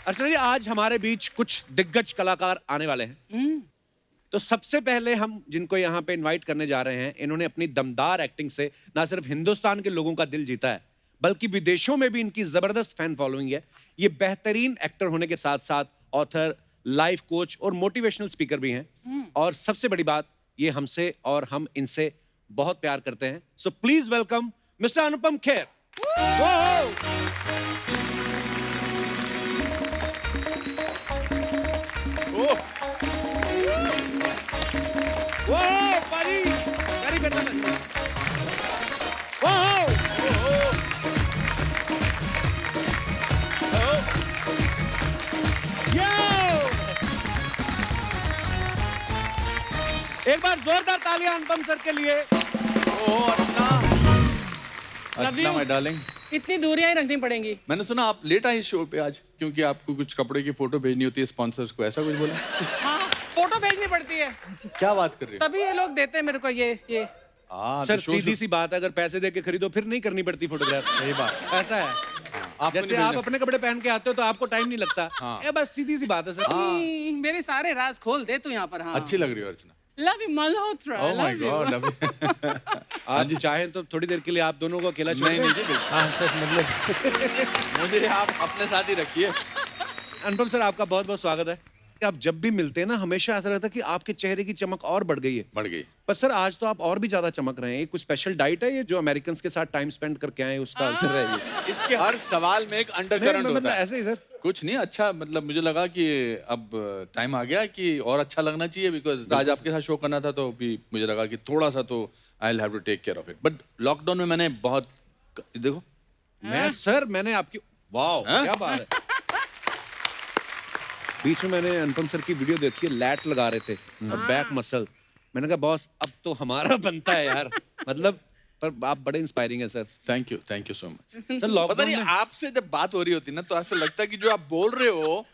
अर्चना जी, आज हमारे बीच कुछ दिग्गज कलाकार आने वाले हैं। तो सबसे पहले हम जिनको यहाँ पे इनवाइट करने जा रहे हैं, इन्होंने अपनी दमदार एक्टिंग से ना सिर्फ हिंदुस्तान के लोगों का दिल जीता है, बल्कि विदेशों में भी इनकी जबरदस्त फैन फॉलोइंग है। ये बेहतरीन एक्टर होने के साथ साथ ऑथर, लाइफ कोच और मोटिवेशनल स्पीकर भी हैं। और सबसे बड़ी बात, ये हमसे और हम इनसे बहुत प्यार करते हैं। So please welcome mister Anupam Kher. पाजी, very good man. एक बार जोरदार तालियां अनुपम सर के लिए। अर्चना माय डार्लिंग, इतनी दूरियां ही रखनी पड़ेंगी। मैंने सुना आप लेट आए इस शो पे आज, क्योंकि आपको कुछ कपड़े की फोटो भेजनी होती है स्पॉन्सर्स को, ऐसा कुछ बोला? हाँ, फोटो भेजनी पड़ती है, क्या बात कर रही तभी ये लोग देते हैं मेरे को ये। सर सीधी सी बात है, अगर पैसे दे के खरीदो फिर नहीं करनी पड़ती फोटोग्राफ। सही बात। ऐसा है, जैसे आप अपने कपड़े पहन के आते हो तो आपको टाइम नहीं लगता। ये बस सीधी सी बात है सर। मेरे सारे राज खोल दे तू यहाँ पर। हाँ, अच्छी लग रही हो Archana. Love you Malhotra. Oh my God, love you. आज चाहें तो थोड़ी देर के लिए आप दोनों को अकेला छोड़ नहीं जी, हाँ सर, मतलब मुझे आप अपने साथ ही रखिए। अनुपम सर, आपका बहुत बहुत स्वागत है। आप जब भी मिलते हैं ना, हमेशा ऐसा लगता है कि आपके चेहरे की चमक और बढ़ गई है। बढ़ गई। पर सर आज तो आप और भी ज्यादा चमक रहे हैं। कुछ स्पेशल डाइट है ये जो अमेरिकन के साथ टाइम स्पेंड करके आए उसका असर है ये? इसके हर सवाल में एक अंडरकरंट होता है। ऐसे ही सर। कुछ नहीं, अच्छा मतलब मुझे लगा कि अब टाइम आ गया कि और अच्छा लगना चाहिए, बिकॉज आज आपके साथ शो करना था, तो भी मुझे लगा कि थोड़ा सा तो I will have to take care of it. But lockdown में मैंने बहुत, देखो मैंने आपकी, वाह क्या बात है। बीच में मैंने अनुपम सर की वीडियो देखी, लैट लगा रहे थे और बैक मसल। मैंने कहा बॉस अब तो हमारा बनता है यार। मतलब पर आप बड़े इंस्पायरिंग हैं sir. Thank you so much sir पता लॉकडाउन नहीं में आपसे जब बात हो रही होती ना, तो ऐसा लगता है कि जो आप बोल रहे हो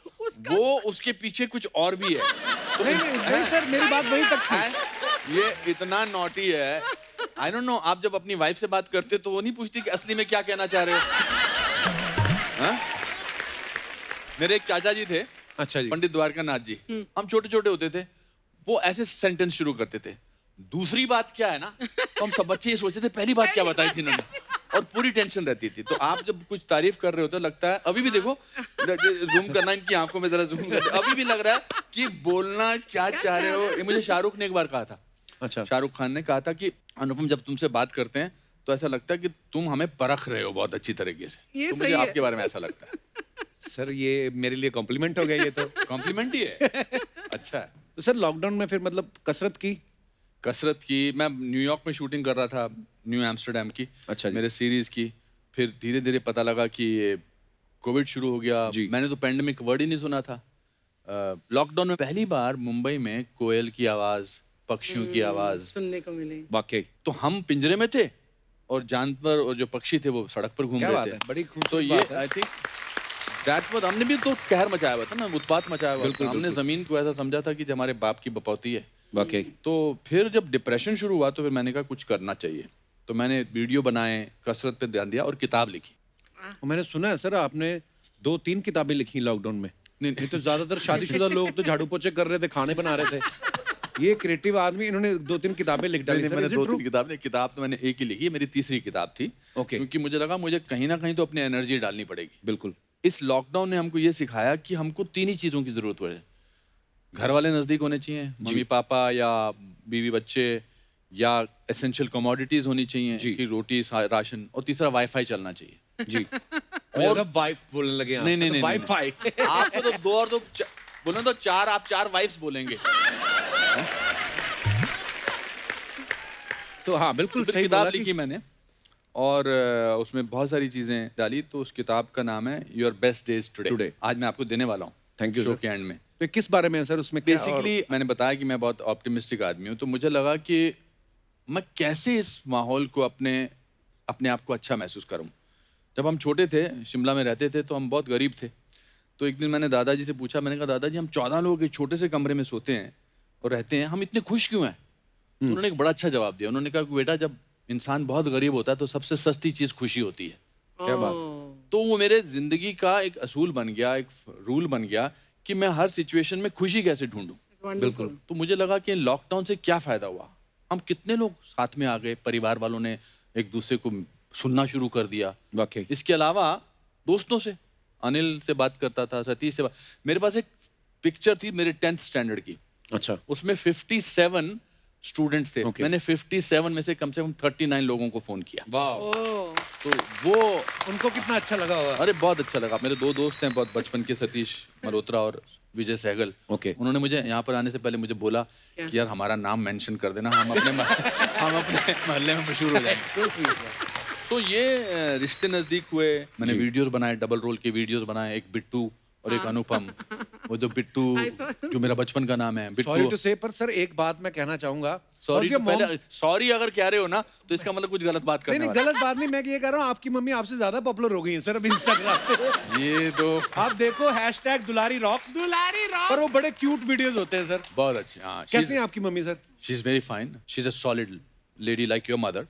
वो उसके पीछे कुछ और भी है। तो नहीं सर, मेरी बात वहीं तक थी। ये इतना नॉटी है। आई डोंट नो, आप जब अपनी वाइफ से बात करते हो तो वो नहीं पूछती कि असली में क्या कहना चाह रहे हो? हाँ? मेरे एक चाचा जी थे, अच्छा जी, पंडित द्वारकानाथ जी। हम छोटे छोटे होते थे, वो ऐसे सेंटेंस शुरू करते थे, दूसरी बात क्या है ना, तो हम सब बच्चे ये सोचते थे पहली बात क्या बताई थी इन्होंने, और पूरी टेंशन रहती थी। तो आप जब कुछ तारीफ कर रहे हो तो लगता है, अभी भी देखो, जूम करना इनकी आंखों में, जरा जूम करना, अभी भी लग रहा है कि बोलना क्या चाह रहे हो। ये मुझे शाहरुख ने एक बार कहा था। अच्छा, शाहरुख खान ने कहा था कि अनुपम जब तुमसे बात करते हैं तो ऐसा लगता है कि तुम हमें परख रहे हो बहुत अच्छी तरीके से। ये तो सही मुझे है। आपके बारे में ऐसा लगता है। सर ये मेरे लिए कॉम्प्लीमेंट हो गया ये तो। कॉम्प्लीमेंट ही है। अच्छा है। तो सर लॉकडाउन में फिर मतलब कसरत की। मैं न्यूयॉर्क में शूटिंग कर रहा था, न्यू एम्स्टरडेम की। अच्छा जी। मेरे सीरीज की। फिर धीरे धीरे पता लगा कि ये कोविड शुरू हो गया जी। मैंने तो पेंडेमिक वर्ड ही नहीं सुना था। लॉकडाउन में पहली बार मुंबई में कोयल की आवाज, पक्षियों की आवाज सुनने को मिली। वाकई तो हम पिंजरे में थे और जानवर और जो पक्षी थे वो सड़क पर घूम क्या रहे बात थे। है, बड़ी खूबसूरत तो ये बात है। आई थिंक दैट वाज, हमने भी तो कहर मचाया हुआ था ना, उत्पात मचाया हुआ बिल्कुल, था। हमने बिल्कुल। जमीन को ऐसा समझा था कि जो हमारे बाप की बपौती है। वाकई तो फिर जब डिप्रेशन शुरू हुआ तो फिर मैंने कहा कुछ करना चाहिए, तो मैंने वीडियो बनाए, कसरत पे ध्यान दिया और किताब लिखी। और मैंने सुना है सर आपने 2-3 किताबें लिखी लॉकडाउन में। नहीं तो ज्यादातर शादीशुदा लोग तो झाड़ू पोछे कर रहे थे, खाने बना रहे थे। ये क्रिएटिव आदमी, इन्होंने 2-3 किताबें लिख डाली। मैंने 2-3 किताब तो मैंने एक ही लिखी, मेरी तीसरी किताब थी। ओके। क्योंकि मुझे लगा मुझे कहीं ना कहीं तो अपनी एनर्जी डालनी पड़ेगी। बिल्कुल। इस लॉकडाउन ने हमको ये सिखाया कि हमको 3 ही चीजों की जरूरत है। घर वाले नजदीक होने चाहिए, मम्मी पापा या बीवी बच्चे, या एसेंशियल कमोडिटीज होनी चाहिए कि रोटी राशन, और तीसरा वाईफाई चलना चाहिए। जी। और वाइफ बोलने लगे आप। नहीं, वाईफाई। आपको तो 2 और 2 बोले तो 4, आप 4 वाइफ्स बोलेंगे। तो हाँ बिल्कुल सही किताब बोला कि- लिखी मैंने और उसमें बहुत सारी चीजें डाली। तो उस किताब का नाम है योर बेस्ट डेज टुडे। आज मैं आपको देने वाला हूँ। Thank you show sir. के एंड में। तो किस बारे में है सर उसमें? बेसिकली मैंने बताया कि मैं बहुत ऑप्टिमिस्टिक आदमी हूँ, तो मुझे लगा कि मैं कैसे इस माहौल को अपने आप को अच्छा महसूस करूँ। जब हम छोटे थे, शिमला में रहते थे, तो हम बहुत गरीब थे। तो एक दिन मैंने दादाजी से पूछा, मैंने कहा दादाजी हम 14 लोग एक छोटे से कमरे में सोते हैं और रहते हैं, हम इतने खुश क्यों हैं? तो उन्होंने एक बड़ा अच्छा जवाब दिया। उन्होंने कहा कि बेटा जब इंसान बहुत गरीब होता है तो सबसे सस्ती चीज खुशी होती है। क्या बात। तो वो मेरे जिंदगी का एक असूल बन गया, एक रूल बन गया कि मैं हर सिचुएशन में खुशी कैसे ढूंढूं। बिल्कुल। तो मुझे लगा कि लॉकडाउन से क्या फायदा हुआ, हम कितने लोग साथ में आ गए, परिवार वालों ने एक दूसरे को सुनना शुरू कर दिया। वाकई इसके अलावा दोस्तों से, अनिल से बात करता था, सतीश से मेरे पास एक पिक्चर थी मेरे 10th स्टैंडर्ड की, अच्छा उसमें 57 स्टूडेंट्स थे। Okay. मैंने 57 में से कम 39 लोगों को फोन किया। वाह, ओह, तो वो उनको कितना अच्छा लगा होगा। अरे बहुत अच्छा लगा। मेरे 2 दोस्त हैं बहुत बचपन के, सतीश मल्होत्रा और विजय सहगल। Okay. उन्होंने मुझे यहाँ पर आने से पहले मुझे बोला क्या? कि यार हमारा नाम मेंशन कर देना, हम अपने मोहल्ले में मशहूर हो जाएंगे। तो ये रिश्ते नजदीक हुए। मैंने वीडियोस बनाए, डबल रोल के वीडियोस बनाए, एक बिट्टू और एक अनुपम। वो जो बिट्टू I saw- जो मेरा बचपन का नाम है सॉरी बिट्टू। टू से, पर सर एक बात मैं कहना चाहूंगा। Sorry How's your mom? पहले सॉरी अगर कह रहे हो ना तो इसका मतलब कुछ गलत बात नहीं करने नहीं, वाले। गलत बात नहीं, मैं ये कह रहा हूँ आपकी मम्मी आपसे ज्यादा पॉपुलर हो गई है सर अब इंस्टाग्राम पे। ये तो आप देखो हैशटैग दुलारी रॉक्स, दुलारी पर रॉक। वो बड़े क्यूट वीडियोस होते हैं सर। बहुत अच्छी। हाँ, कैसी हैं आपकी mummy sir? She is very fine, she is a solid lady like your mother.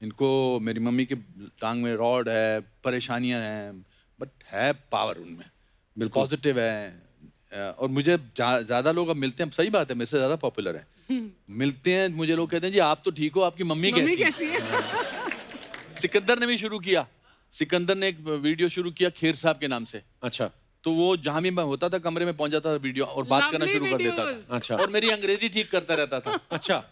इनको, मेरी मम्मी के टांग में रॉड है, परेशानियां हैं, बट है पावर उनमें, बिल्कुल। पॉजिटिव है। और मुझे ज्यादा लोग अब मिलते हैं, सही बात है, मेरे से ज्यादा पॉपुलर है, मिलते हैं मुझे लोग कहते हैं जी आप तो ठीक हो, आपकी मम्मी मम्मी कैसी है? कैसी है? सिकंदर ने भी शुरू किया, सिकंदर ने एक वीडियो शुरू किया खेर साहब के नाम से। अच्छा तो वो जहां भी मैं होता था कमरे में पहुंच जाता था वीडियो और बात करना Lovely शुरू कर देता videos. था। अच्छा और मेरी अंग्रेजी ठीक करता रहता था। अच्छा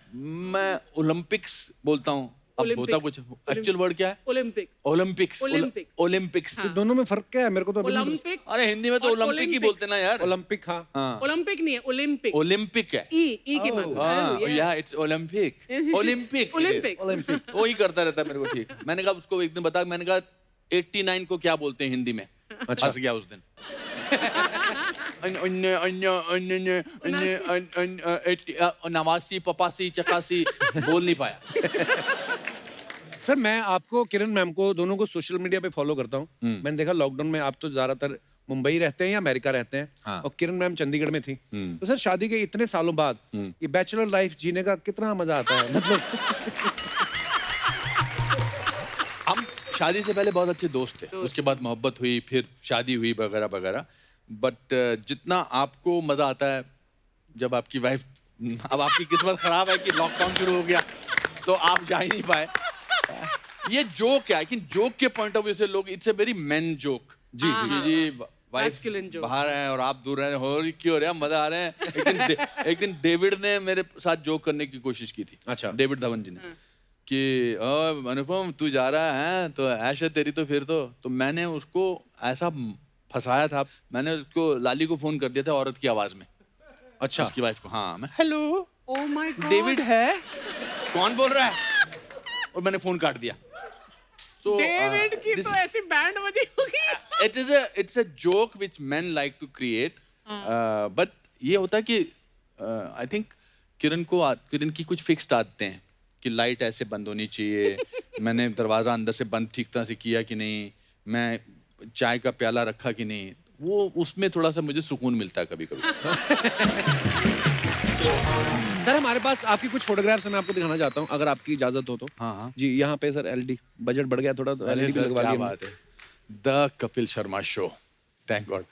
मैं ओलंपिक्स बोलता हूँ, अब होता कुछ, एक्चुअल वर्ड क्या है? ओलंपिक्स। ओलंपिक्स। Olympics. ओलंपिक्स। तो दोनों में फर्क क्या है मेरे को तो अभी नहीं ओलंपिक। अरे हिंदी में तो और ओलंपिक ही Olympics. बोलते ना यार। पता। ओलंपिक, हाँ हाँ, ओलंपिक नहीं है, ओलंपिक। ओलंपिक है। ई की बात। हाँ, या it's Olympic, Olympic, Olympics. Olympic. वो ही करता रहता है मेरे को ठीक। मैंने कहा उसको एक दिन बता, मैंने कहा 89 को क्या बोलते हैं हिंदी में? अच्छा। हंस गया उस दिन। नवासी पपासी चकासी बोल नहीं पाया। सर मैं आपको, किरण मैम को, दोनों को सोशल मीडिया पे फॉलो करता हूँ। मैंने देखा लॉकडाउन में आप तो ज्यादातर मुंबई रहते हैं या अमेरिका रहते हैं, हाँ। और किरण मैम चंडीगढ़ में थी। तो सर शादी के इतने सालों बाद ये बैचलर लाइफ जीने का कितना मजा आता है मतलब? हम शादी से पहले बहुत अच्छे दोस्त थे, उसके बाद मोहब्बत हुई, फिर शादी हुई वगैरह वगैरह। बट जितना आपको मजा आता है जब आपकी वाइफ, अब आपकी किस्मत खराब है कि लॉकडाउन शुरू हो गया तो आप जा ही नहीं पाए। ये जोक है, लेकिन जोक के पॉइंट ऑफ व्यू से लोग, it's a very men joke. जी जी जी वाइफ Masculine joke. बाहर है और आप दूर हैं, हो रही क्यों हो रहा है, मजा आ रहा है। एक दिन डेविड ने मेरे साथ जोक करने की कोशिश की थी। अच्छा। डेविड धवन जी ने कि अनुपम तू जा रहा है तो ऐश है तेरी, तो फिर तो मैंने उसको ऐसा फंसाया था, मैंने उसको लाली को फोन कर दिया था औरत की आवाज में। अच्छा उसकी वाइफ को, हाँ, मैं hello oh my God. David है, कौन बोल रहा है? और मैंने फोन काट दिया। So, डेविड की this- तो ऐसी बैंड बजी होगी। it's a joke which men like to create, but ये होता है कि I think किरण की कुछ फिक्स्ड आदतें हैं कि लाइट ऐसे बंद होनी चाहिए, मैंने दरवाजा अंदर से बंद ठीक तरह से किया कि नहीं, मैं चाय का प्याला रखा कि नहीं, वो उसमें थोड़ा सा मुझे सुकून मिलता है कभी कभी। सर हमारे पास आपकी कुछ फोटोग्राफ्स मैं आपको दिखाना चाहता हूँ अगर आपकी इजाजत हो तो। हाँ हाँ, जी यहाँ पे सर एलईडी बजट बढ़ गया थोड़ा तो अरे एलईडी भी सर, लगवा क्या ली हमने। बात है। The Kapil Sharma show, thank God.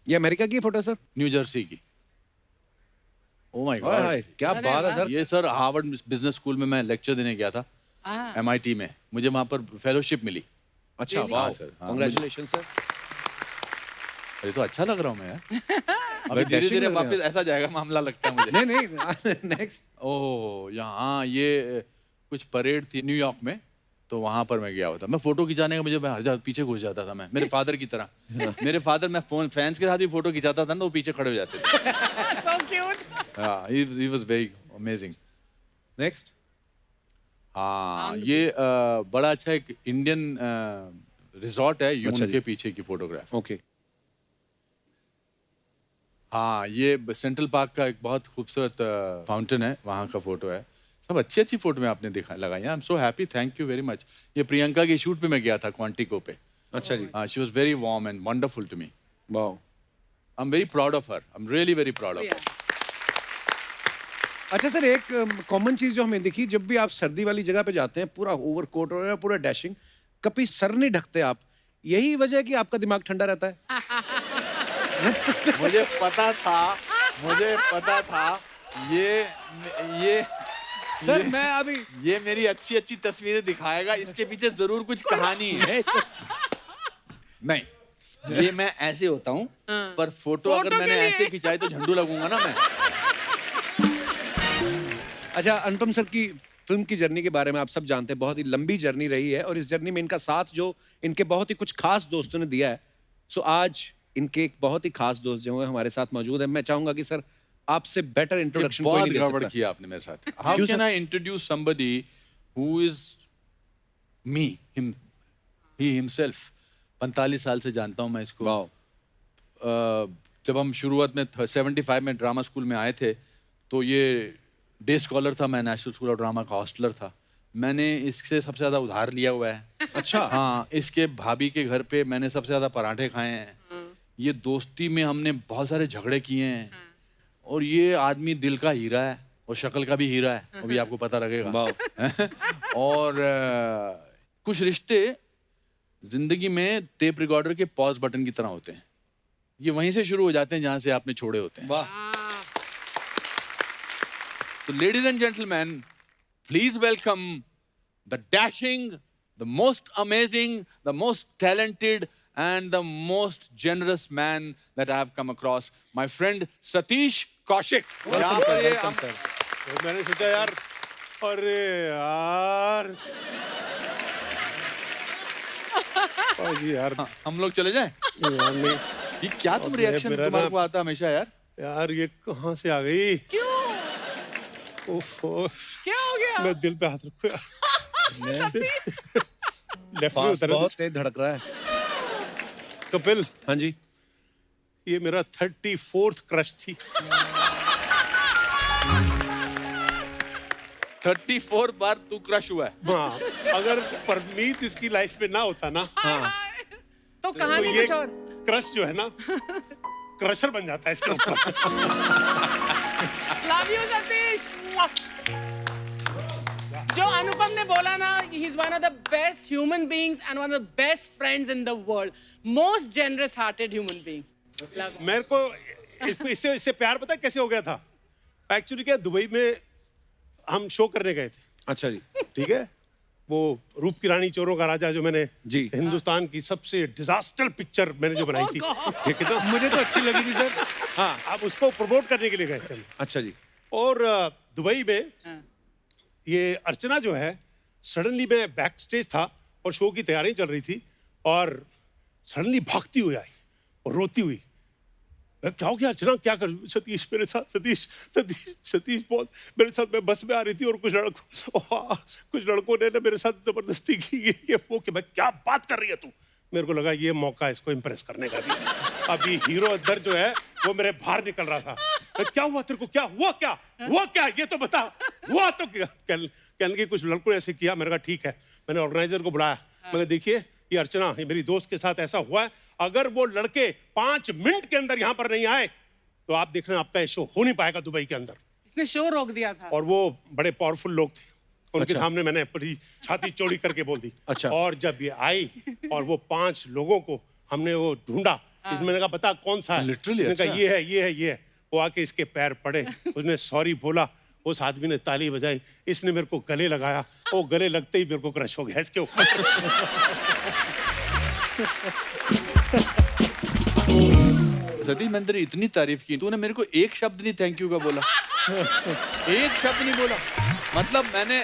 ये अमेरिका की फोटो सर? न्यू जर्सी की। Oh my hi hi, God, क्या अरे बात है वाह। सर। ये सर हार्वर्ड बिजनेस स्कूल में मैं लेक्चर देने गया था, MIT में, मुझे वहां पर फेलोशिप मिली। अच्छा Really? वाह हाँ, सर, हाँ, कांग्रेचुलेशन सर। अरे तो अच्छा लग रहा हूँ मैं यार। अभी dashing धीरे धीरे लग रहे वापस ऐसा जाएगा मामला लगता है मुझे। नहीं नहीं नेक्स्ट। ओह यहाँ ये कुछ परेड थी न्यूयॉर्क में, तो वहां पर मैं गया हुआ था। मैं फोटो खिंचाने का, मुझे हर जगह पीछे घुस जाता था मैं, मेरे फादर की तरह। मेरे फादर, मैं फैंस के साथ भी फोटो खिंचाता था ना, वो पीछे खड़े हो जाते थे। So cute. हाँ, he was very amazing। Next. हाँ, ये बड़ा अच्छा एक इंडियन रिजॉर्ट है, अच्छा उनके पीछे की फोटोग्राफ। ओके। हाँ, ये सेंट्रल पार्क का एक बहुत खूबसूरत फाउंटेन है, वहाँ का फोटो है। सब अच्छी अच्छी फोटो में आपने दिखा लगाई। I am so happy, thank you very much. ये प्रियंका के शूट पे मैं गया था क्वांटिको पे। अच्छा जी। She was very warm and wonderful to me. Wow. I am very proud of her, I am really very proud of Yeah. Her. अच्छा सर, एक कॉमन चीज जो हमें दिखी, जब भी आप सर्दी वाली जगह पे जाते हैं पूरा ओवरकोट और पूरा डैशिंग, कभी सर नहीं ढकते आप, यही वजह है कि आपका दिमाग ठंडा रहता है। मुझे पता था ये सर मैं अभी ये मेरी अच्छी अच्छी तस्वीरें दिखाएगा, इसके पीछे जरूर कुछ कहानी है। नहीं, ये मैं ऐसे होता हूँ, पर फोटो अगर फोटो के मैंने लिए। ऐसे खिंचाई तो झंडू लगूंगा ना मैं। अच्छा, अनुपम सर की फिल्म की जर्नी के बारे में आप सब जानते हैं, बहुत ही लंबी जर्नी रही है और इस जर्नी में इनका साथ जो इनके बहुत ही कुछ खास दोस्तों ने दिया है। सो आज इनके एक बहुत ही खास दोस्त जो है हमारे साथ मौजूद है। मैं चाहूंगा कि सर आपसे बेटर इंट्रोडक्शन कोई बहुत नहीं दे गड़बड़ सकता। किया आपने मेरे साथ। हाउ क्यों can sir? I introduce somebody who is me, he himself. 45 साल से जानता हूं मैं इसको। वाओ। जब हम शुरुआत में 75 में ड्रामा स्कूल में आए थे तो ये डे स्कॉलर था, मैं नेशनल स्कूल ऑफ ड्रामा का हॉस्टलर था। मैंने इससे सबसे ज्यादा उधार लिया हुआ है। अच्छा। हाँ, इसके भाभी के घर पे मैंने सबसे ज्यादा पराठे खाए हैं। ये दोस्ती में हमने बहुत सारे झगड़े किए हैं। और ये आदमी दिल का हीरा है और शक्ल का भी हीरा है, अभी आपको पता लगेगा। और कुछ रिश्ते जिंदगी में टेप रिकॉर्डर के पॉज बटन की तरह होते हैं, ये वहीं से शुरू हो जाते हैं जहां से आपने छोड़े होते हैं। वाह। तो ladies and gentleman, please welcome the dashing, the most amazing, the most talented and the most generous man that I have come across, my friend Satish Kaushik. यहाँ पर ये हम और मैंने सोचा यार, अरे यार जी यार, हम लोग चले जाएं? यार नहीं ये क्या तुम अब रिएक्शन मेरा तुम्हारे ना- को आता हमेशा यार? यार, ये कहाँ से आ गई? क्यों? ओहो, क्या हो गया? मैं दिल पे हाथ रखूं यार। लेफ्ट में पास उतर बहुत तेज धड़क रहा है। कपिल, हाँ जी। ये मेरा 34th क्रश थी। 34 बार तू क्रश हुआ है। हाँ, अगर परमीत इसकी लाइफ में ना होता ना, तो तो कहानी ये कुछ और। क्रश जो है ना, क्रशर बन जाता है इसके ऊपर। Love you Satish. जो अनुपम ने बोला ना, he is one of the best human beings and one of the best friends in the world, most generous hearted human being. मेरे को इससे प्यार पता है कैसे हो गया था? एक्चुअली क्या, दुबई में हम शो करने गए थे, अच्छा जी। ठीक है? वो रूप की रानी चोरों का राजा, जो मैंने जी। हिंदुस्तान की सबसे डिजास्टर पिक्चर मैंने जो बनाई थी, ठीक है ना? मुझे तो अच्छी लगी थी सर। हाँ। आप उसको प्रमोट करने के लिए गए थे हम। अच्छा जी। और दुबई में ये अर्चना जो है, सडनली मैं बैक स्टेज था और शो की तैयारी चल रही थी और सडनली भागती हुई आई और रोती हुई। क्या हो गया अर्चना, क्या कर? सतीश मेरे साथ, सतीश बहुत मेरे साथ, मैं बस में आ रही थी और कुछ लड़कों ने ना मेरे साथ जबरदस्ती की, ये वो। कि मैं, क्या बात कर रही है तू? मेरे को लगा ये मौका है इसको इम्प्रेस करने का भी। अभी हीरो अंदर जो है वो मेरे बाहर निकल रहा था। क्या हुआ तेरे को, क्या हुआ, क्या ये तो बता। हुआ तो क्या? कहने की कुछ लड़कों ने ऐसे किया। मैंने कहा ठीक है। मैंने ऑर्गेनाइजर को बुलाया, मैंने देखिए ये अर्चना, ये मेरी दोस्त के साथ ऐसा हुआ है, अगर वो लड़के 5 मिनट के अंदर यहाँ पर नहीं आए तो आप देख रहे हैं आपका ये शो हो नहीं पाएगा दुबई के अंदर। इसने शो रोक दिया था। और वो बड़े पावरफुल लोग थे, उनके अच्छा। सामने मैंने अपनी छाती चौड़ी करके बोल दी। अच्छा। और जब ये आई और वो 5 लोगों को हमने वो ढूंढा, मैंने कहा बता कौन सा है? Literally, उसने कहा अच्छा। ये है। वो आके इसके पैर पड़े, उसने सॉरी बोला, उस आदमी ने ताली बजाई, इसने मेरे को गले लगाया, वो गले लगते ही मेरे को क्रश हो गया इसके ऊपर। सतीश, मैंने तेरी इतनी तारीफ की, तूने मेरे को एक शब्द नहीं थैंक यू का बोला। एक शब्द नहीं बोला। मतलब मैंने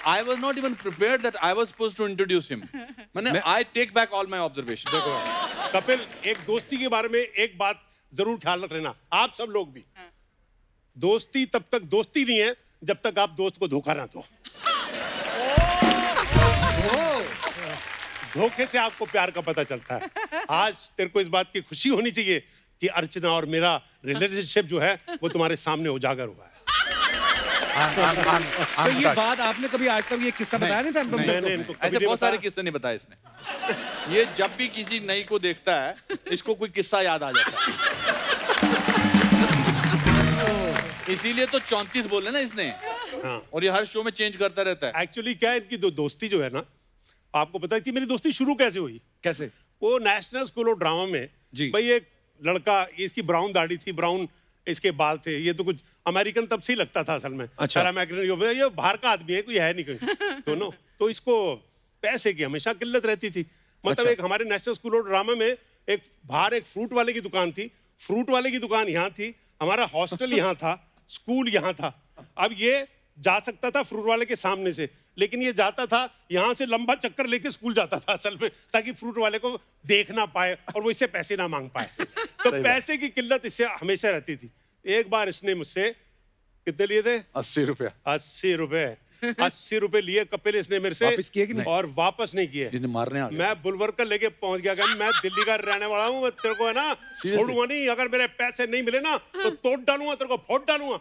I was not even prepared that I was supposed to introduce him. I take back all my observations. देखो कपिल, एक दोस्ती के बारे में एक बात जरूर ख्याल रख लेना, आप सब लोग भी। दोस्ती तब तक दोस्ती नहीं है जब तक आप दोस्त को धोखा ना दो। धोखे से आपको प्यार का पता चलता है। आज तेरे को इस बात की खुशी होनी चाहिए कि अर्चना और मेरा रिलेशनशिप जो है वो तुम्हारे सामने उजागर हुआ है। तो ये बात आपने कभी आज तक ये किस्सा बताया नहीं था अनुपम सर मैंने को? इनको कभी ऐसे नहीं बहुत सारे बताया। किस्से नहीं बताए इसने। ये जब भी किसी नई को देखता है, इसको कोई किस्सा याद आ जाता है। इसीलिए तो 34 बोले ना इसने। हाँ। और ये हर शो में चेंज करता रहता है। एक्चुअली क्या है, इनकी दोस्ती जो है ना, आपको पता है कि मेरी दोस्ती शुरू कैसे हुई? कैसे? वो नेशनल स्कूल ऑफ ड्रामा में जी। भाई एक लड़का, इसकी ब्राउन दाढ़ी थी, ब्राउन इसके बाल थे, ये तो कुछ अमेरिकन तब से ही लगता था असल में। अच्छा। अमेरिकन, ये बाहर का आदमी है, कोई है नहीं कोई दोनों। तो इसको पैसे की हमेशा किल्लत रहती थी। मतलब अच्छा। एक हमारे नेशनल स्कूल ऑफ ड्रामा में एक बाहर एक फ्रूट वाले की दुकान थी, फ्रूट वाले की दुकान यहाँ थी, हमारा हॉस्टल यहाँ था, स्कूल यहाँ था। अब ये जा सकता था फ्रूट वाले के सामने से, लेकिन ये जाता था यहाँ से लंबा चक्कर लेके स्कूल जाता था असल में, ताकि फ्रूट वाले को देख ना पाए और वो इससे पैसे ना मांग पाए। तो पैसे की किल्लत इससे हमेशा रहती थी। एक बार इसने मुझसे कितने लिए थे? 80 रुपया 80 रुपए। 80 रुपए लिए कपिल इसने मेरे से, वापस किए कि नहीं? और वापस नहीं किए। जिन्हें मारने आ गए। मैं बुलवर्कर लेके पहुंच गया कि मैं दिल्ली का रहने वाला हूँ, तेरे को है ना छोड़ूंगा नहीं, अगर मेरे पैसे नहीं मिले ना तो तोड़ डालूंगा, तेरे को फोड़ डालूंगा।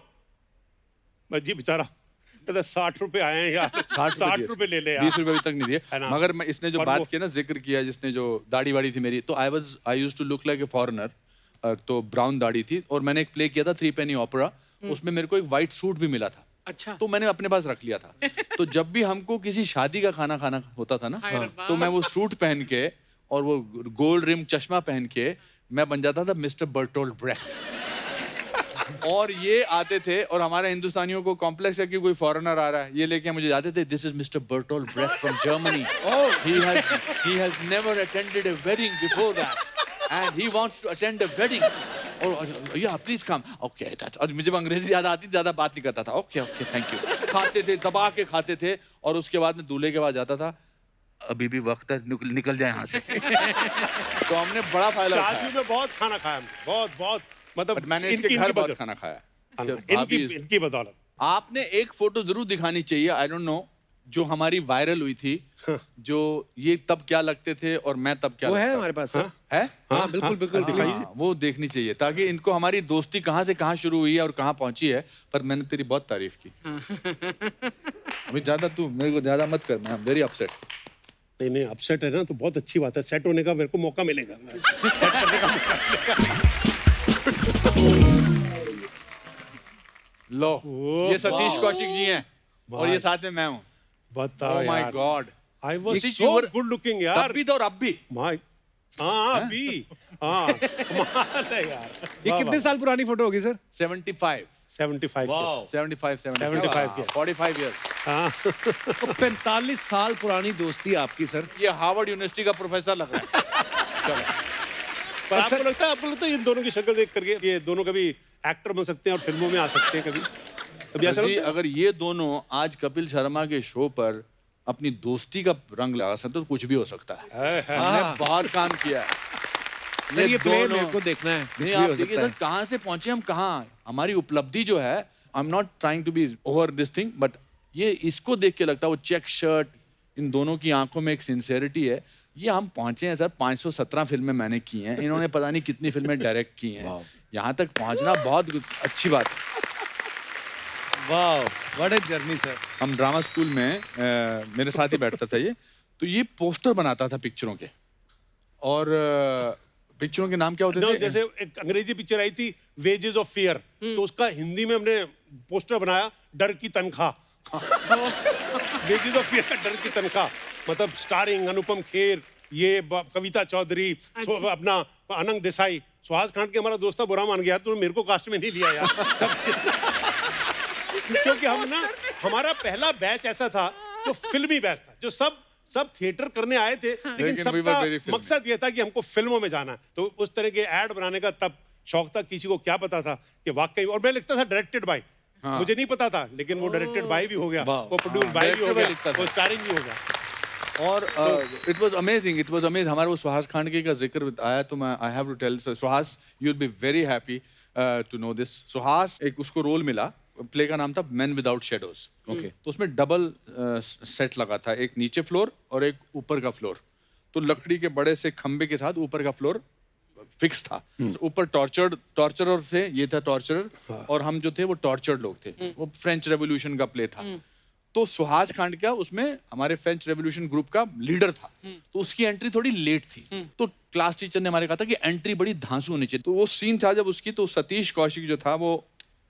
मैं जी बेचारा, 60 रुपए आए हैं यार, 60 रुपए ले ले यार। 20 रुपए अभी तक नहीं दिए। है ना? मगर मैं इसने जो और बात वो- किया ना, जिक्र किया जिसने, जो दाढ़ी वाड़ी थी मेरी, तो I used to look like a foreigner. तो ब्राउन दाढ़ी थी, और मैंने एक प्ले किया था 3 पेनी ओपेरा, उसमें मेरे को एक वाइट सूट भी मिला था। अच्छा। तो मैंने अपने पास रख लिया था। तो जब भी हमको किसी शादी का खाना खाना होता था ना, हाय रब्बा। तो मैं वो सूट पहन के और वो गोल्ड रिम चश्मा पहन के मैं बन जाता था मिस्टर बर्टोल्ड ब्रेख्ट। और ये आते थे, और हमारे हिंदुस्तानियों को कॉम्प्लेक्स है कि कोई फॉरेनर आ रहा है, ये लेके मुझे जाते थे, this is mister Bertolt Brecht from Germany. he has never attended a wedding before that and he wants to attend a wedding. और या प्लीज कम। ओके दैट्स, और मुझे अंग्रेजी ज्यादा आती, ज्यादा बात नहीं करता था। Okay okay thank you. खाते थे, दबा के खाते थे, और उसके बाद में दूल्हे के पास जाता था, अभी भी वक्त है, निकल जाए यहाँ से। तो हमने बड़ा फायदा उठाया। शादियों में बहुत खाना खाया हमने, बहुत बहुत, मतलब बट मैंने इसके घर बहुत खाना खाया। इनकी बदौलत। आपने एक फोटो जरूर दिखानी चाहिए, आई डोंट नो, जो हमारी वायरल हुई थी, जो ये तब क्या लगते थे और मैं तब क्या वो है लगता हमारे पास सर। है। हाँ बिल्कुल बिल्कुल दिखाइए। हाँ, वो देखनी चाहिए, ताकि इनको हमारी दोस्ती कहाँ से कहाँ शुरू हुई है और कहाँ पहुंची है। पर मैंने तेरी बहुत तारीफ की। अभी ज्यादा तू मेरे को ज्यादा मत कर, मैं वेरी अपसेट। नहीं नहीं, अपसेट है ना तो बहुत अच्छी बात है, सेट होने का मेरे को मौका मिलेगा। सेट करने का मौका मिलेगा। लो, ओह, ये सतीश कौशिक जी हैं, और ये साथ में मैं हूँ। बताओ ओह माय यार, God, I was Satish, so you were- good looking तब यार। भी तो और अब भी। माय, हाँ अभी, हाँ कमाल है यार। ये कितने साल पुरानी फोटो होगी सर? 75 75 75 75 के। 45 years। हाँ। तो 45 साल पुरानी दोस्ती आपकी सर। ये हार्वर्ड यूनिवर्सिटी का प्रोफेसर लग रहा है। चलो, पर आपको लगता है इन दोनों की शक्ल देख करके ये दोनों कभी एक्टर बन सकते हैं और फिल्मों में आ सकते हैं कभी ऐसा जी, लगता है? अगर ये दोनों आज कपिल शर्मा के शो पर अपनी दोस्ती का रंग लगा सकते तो कुछ भी हो सकता है। हमने बहुत काम किया है। सर ये प्ले मेरे को देखना है, कुछ नहीं, भी आप हो देखिए सकता सर, है। कहाँ से पहुंचे हम, कहाँ हमारी उपलब्धि जो है। I am not trying to be over this thing, but ये इसको देख के लगता है, वो चेक शर्ट, इन दोनों की आंखों में एक सिंसेरिटी है। ये हम पहुंचे हैं सर, 517 फिल्में मैंने की हैं, इन्होंने पता नहीं कितनी फिल्में डायरेक्ट की हैं। यहाँ तक पहुंचना बहुत अच्छी बात है। वाह, व्हाट अ जर्नी सर। हम ड्रामा स्कूल में मेरे साथ ही बैठता था ये, तो ये पोस्टर बनाता था पिक्चरों के, और पिक्चरों के नाम क्या होते No, थे? जैसे एक अंग्रेजी पिक्चर आई थी वेजेस ऑफ फियर, तो उसका हिंदी में हमने पोस्टर बनाया डर की तनख्वाह। वेजेस ऑफ फियर, डर की तनख्वाह, मतलब स्टारिंग अनुपम खेर, ये कविता चौधरी, अपना अनंग देसाई। सुहास खान के हमारा दोस्त था, बुरा मान गया यार, तूने मेरे को कास्ट में नहीं लिया यार। क्योंकि हम ना, हमारा पहला बैच ऐसा था जो फिल्मी बैच था, जो सब थिएटर करने आए थे, लेकिन we were सबका very filmy। मकसद ये था कि हमको फिल्मों में जाना है। तो उस तरह के ऐड बनाने का तब शौक था। किसी को क्या पता था कि वाकई, और मैं लिखता था डायरेक्टेड बाय, मुझे नहीं पता था, लेकिन वो डायरेक्टेड बाय भी हो गया, वो प्रोड्यूस बाय भी हो directed by लिखता गया, था। वो स्टारिंग भी हो गया। और it was amazing, it was amazing. हमारे वो सुहास खांडके का जिक्र आया, तो मैं I have to tell Suhas, you will be very happy to know this. Suhas, एक उसको रोल मिला, प्ले का नाम था मैन विदाउट शेडोज। ओके, तो उसमें डबल सेट लगा था, एक नीचे फ्लोर और एक ऊपर का फ्लोर। तो लकड़ी के बड़े से खंबे के साथ ऊपर का फ्लोर फिक्स था। तो ऊपर टॉर्चरर थे, ये था टॉर्चरर, और हम जो थे वो टॉर्चर्ड लोग थे। वो फ्रेंच रेवोल्यूशन का प्ले था। तो सुहास खांडका उसमें हमारे फ्रेंच रेवोल्यूशन ग्रुप का लीडर था। तो उसकी एंट्री थोड़ी लेट थी, तो क्लास टीचर ने हमारे कहा था कि एंट्री बड़ी धांसू होनी चाहिए। तो वो सीन था जब उसकी, तो सतीश कौशिक जो था वो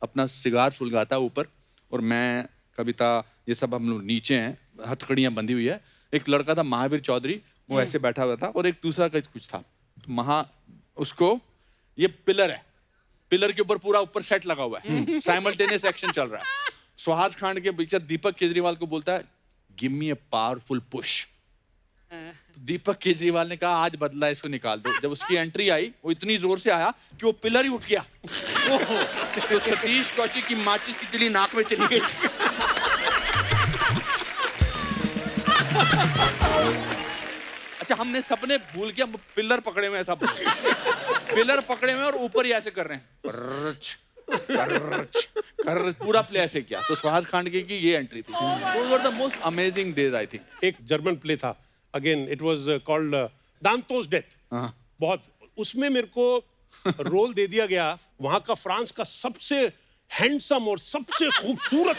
अपना सिगार सुलगाता ऊपर, और मैं, कविता, ये सब हम लोग नीचे हैं, हथकड़ियाँ बंधी हुई है। एक लड़का था महावीर चौधरी, वो ऐसे बैठा हुआ था, और एक दूसरा कुछ था, तो उसको ये पिलर है, पिलर के ऊपर पूरा ऊपर सेट लगा हुआ है, साइमल्टेनियस एक्शन चल रहा है। सुहास खान के पिक्चर दीपक केजरीवाल को बोलता है give me a powerful push. तो दीपक केजरीवाल ने कहा आज बदला, इसको निकाल दो। जब उसकी एंट्री आई, वो इतनी जोर से आया कि वो पिलर ही उठ गया। तो सतीश कौशिक की माचिस की तिली नाक में चली गई। अच्छा, हमने सपने भूल के, हम पिलर पकड़े हुए हैं, सब पिलर पकड़े हुए और ऊपर ही ऐसे कर रहे हैं, पूरा प्ले ऐसे किया। तो सुहास खांडगे की ये एंट्री थी। Those were the most amazing days, I think. एक जर्मन प्ले था, again it was called Danton's death. बहुत, उसमें मेरे को रोल दे दिया गया वहां का फ्रांस का सबसे हैंडसम और सबसे खूबसूरत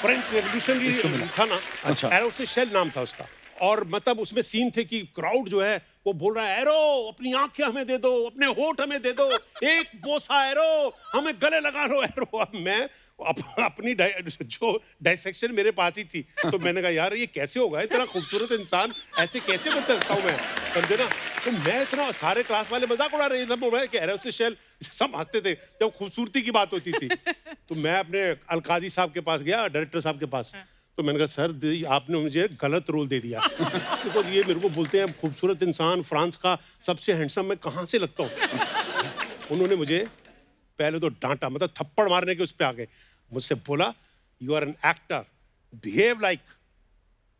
फ्रेंच रेवोल्यूशनरी था ना, एरो से शेल नाम था उसका। और मतलब उसमें सीन थे कि क्राउड जो है वो बोल रहा है एरो अपनी आंखें हमें दे दो, अपने होठ हमें दे दो, एक बोसा एरो हमें गले लगा लो एरो। अब मैं अपनी जो डायसेक्शन मेरे पास ही थी, तो मैंने कहा यार ये कैसे होगा, इतना खूबसूरत इंसान ऐसे कैसे बता सकता हूँ मैं, समझे ना। तो मैं इतना, सारे क्लास वाले मजाक उड़ा रहे हैं, सब बोल रहे हैं कि एरो से शेल, सब हंसते थे जब खूबसूरती की बात होती थी। तो मैं अपने अलकाजी साहब के पास गया, डायरेक्टर साहब के पास, तो मैंने कहा सर आपने मुझे गलत रोल दे दिया। तो ये मेरे को बोलते हैं खूबसूरत इंसान, फ्रांस का सबसे हैंडसम, मैं कहाँ से लगता हूँ। उन्होंने मुझे पहले तो डांटा, मतलब थप्पड़ मारने के उस पे आ गए, मुझसे बोला you are an actor, behave like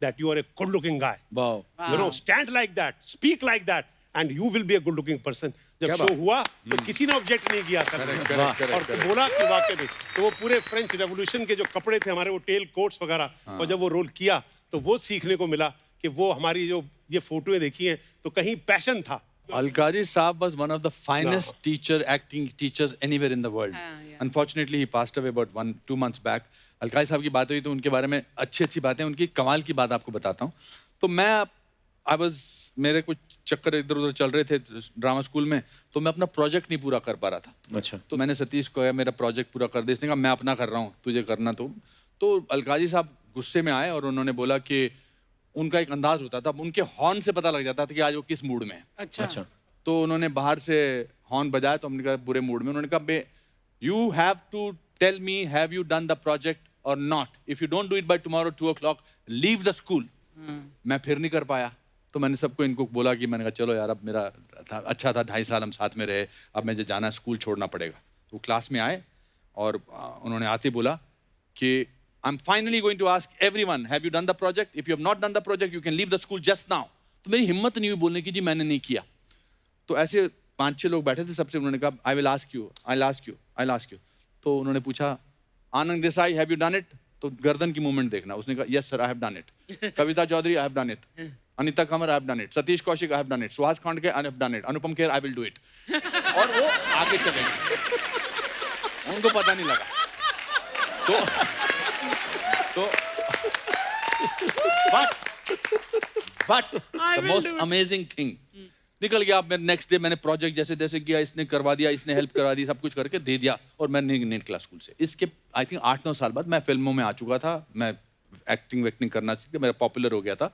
that, you are a good looking guy, you know, stand like that, speak like that, and you will be a good looking person. जब शो हुआ तो किसी ने ऑब्जेक्ट नहीं किया sir, और बोला कि वाकई में। तो वो पूरे फ्रेंच रेवोल्यूशन के जो कपड़े थे हमारे, वो टेल कोट्स वगैरह, और जब वो रोल किया तो वो सीखने को मिला कि वो हमारी जो ये फोटोएं देखी हैं तो कहीं पैशन था। Alkaji Saab was one of the finest acting teachers anywhere in the world. Unfortunately, he passed away about 1-2 months back. Alkazi साहब की बात हुई तो उनके बारे में अच्छी बातें, उनकी कमाल की बात आपको बताता हूँ। तो मेरे कुछ चक्कर इधर उधर चल रहे थे ड्रामा स्कूल में, तो मैं अपना प्रोजेक्ट नहीं पूरा कर पा रहा था। अच्छा। तो मैंने सतीश को कहा मेरा प्रोजेक्ट पूरा कर दे, इसने कहा मैं अपना कर रहा हूँ, तुझे करना। तो अलकाजी साहब गुस्से में आए और उन्होंने बोला कि उनका एक अंदाज होता था, उनके हॉर्न से पता लग जाता था कि आज वो किस मूड में है। अच्छा। तो उन्होंने बाहर से हॉर्न बजाया, तो हमने कहा बुरे मूड में। उन्होंने कहा you have to tell me have you done the project और not, if you don't do it by tomorrow 2 o'clock leave the school. मैं फिर नहीं कर पाया, तो मैंने सबको इनको बोला कि मैंने कहा चलो यार, अब मेरा अच्छा था 2.5 साल हम साथ में रहे, अब मुझे जाना है, स्कूल छोड़ना पड़ेगा। तो क्लास में आए और उन्होंने आते बोला कि I am finally going to ask everyone have you done the project, if you have not done the project you can leave the school just now. तो मेरी हिम्मत नहीं हुई बोलने की जी मैंने नहीं किया। तो ऐसे 5-6 लोग बैठे थे, सबसे उन्होंने कहा I will ask you, I will ask you, I will ask you. तो उन्होंने पूछा Anand Desai have you done it? तो गर्दन की मूवमेंट देखना, उसने कहा yes sir I have done it. Kavita Chaudhary I have done it, Anita Kanwar I have done it, Satish Kaushik I have done it, Suhas Khandge I have done it, Anupam Kher I will do it. और वो आगे चले गए, उनको पता नहीं लगा। तो but the most amazing thing निकल गया। मैं नेक्स्ट डे मैंने प्रोजेक्ट जैसे जैसे किया, इसने करवा दिया, इसने हेल्प करवा दी, सब कुछ करके दे दिया, और मैं नहीं निकला स्कूल से। इसके आई थिंक 8-9 साल बाद मैं फिल्मों में आ चुका था, मैं एक्टिंग करना सीख के मेरा पॉपुलर हो गया था।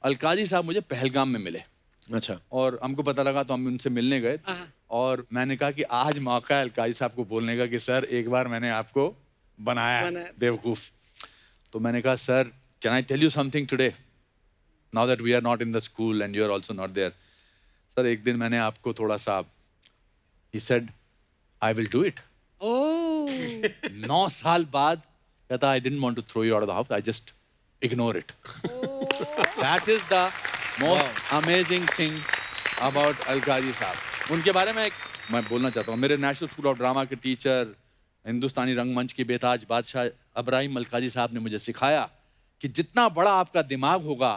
अलकाजी साहब मुझे पहलगाम में मिले। अच्छा। और हमको पता लगा तो हम उनसे मिलने गए, और मैंने कहा कि आज मौका है अलकाजी साहब को बोलने का कि सर एक बार मैंने आपको बनाया बेवकूफ। तो मैंने कहा sir can I tell you something today now that we are not in the school and you are also not there. Sir एक दिन मैंने आपको थोड़ा सा, he said I will do it. 9 साल बाद कहता I didn't want to throw you out of the house, I just ignore it. That is the most amazing thing about Alkazi साहब। उनके बारे में मैं बोलना चाहता हूँ, मेरे नेशनल स्कूल ऑफ ड्रामा के टीचर, हिंदुस्तानी रंगमंच के बेताज बादशाह इब्राहिम अलकाजी साहब ने मुझे सिखाया कि जितना बड़ा आपका दिमाग होगा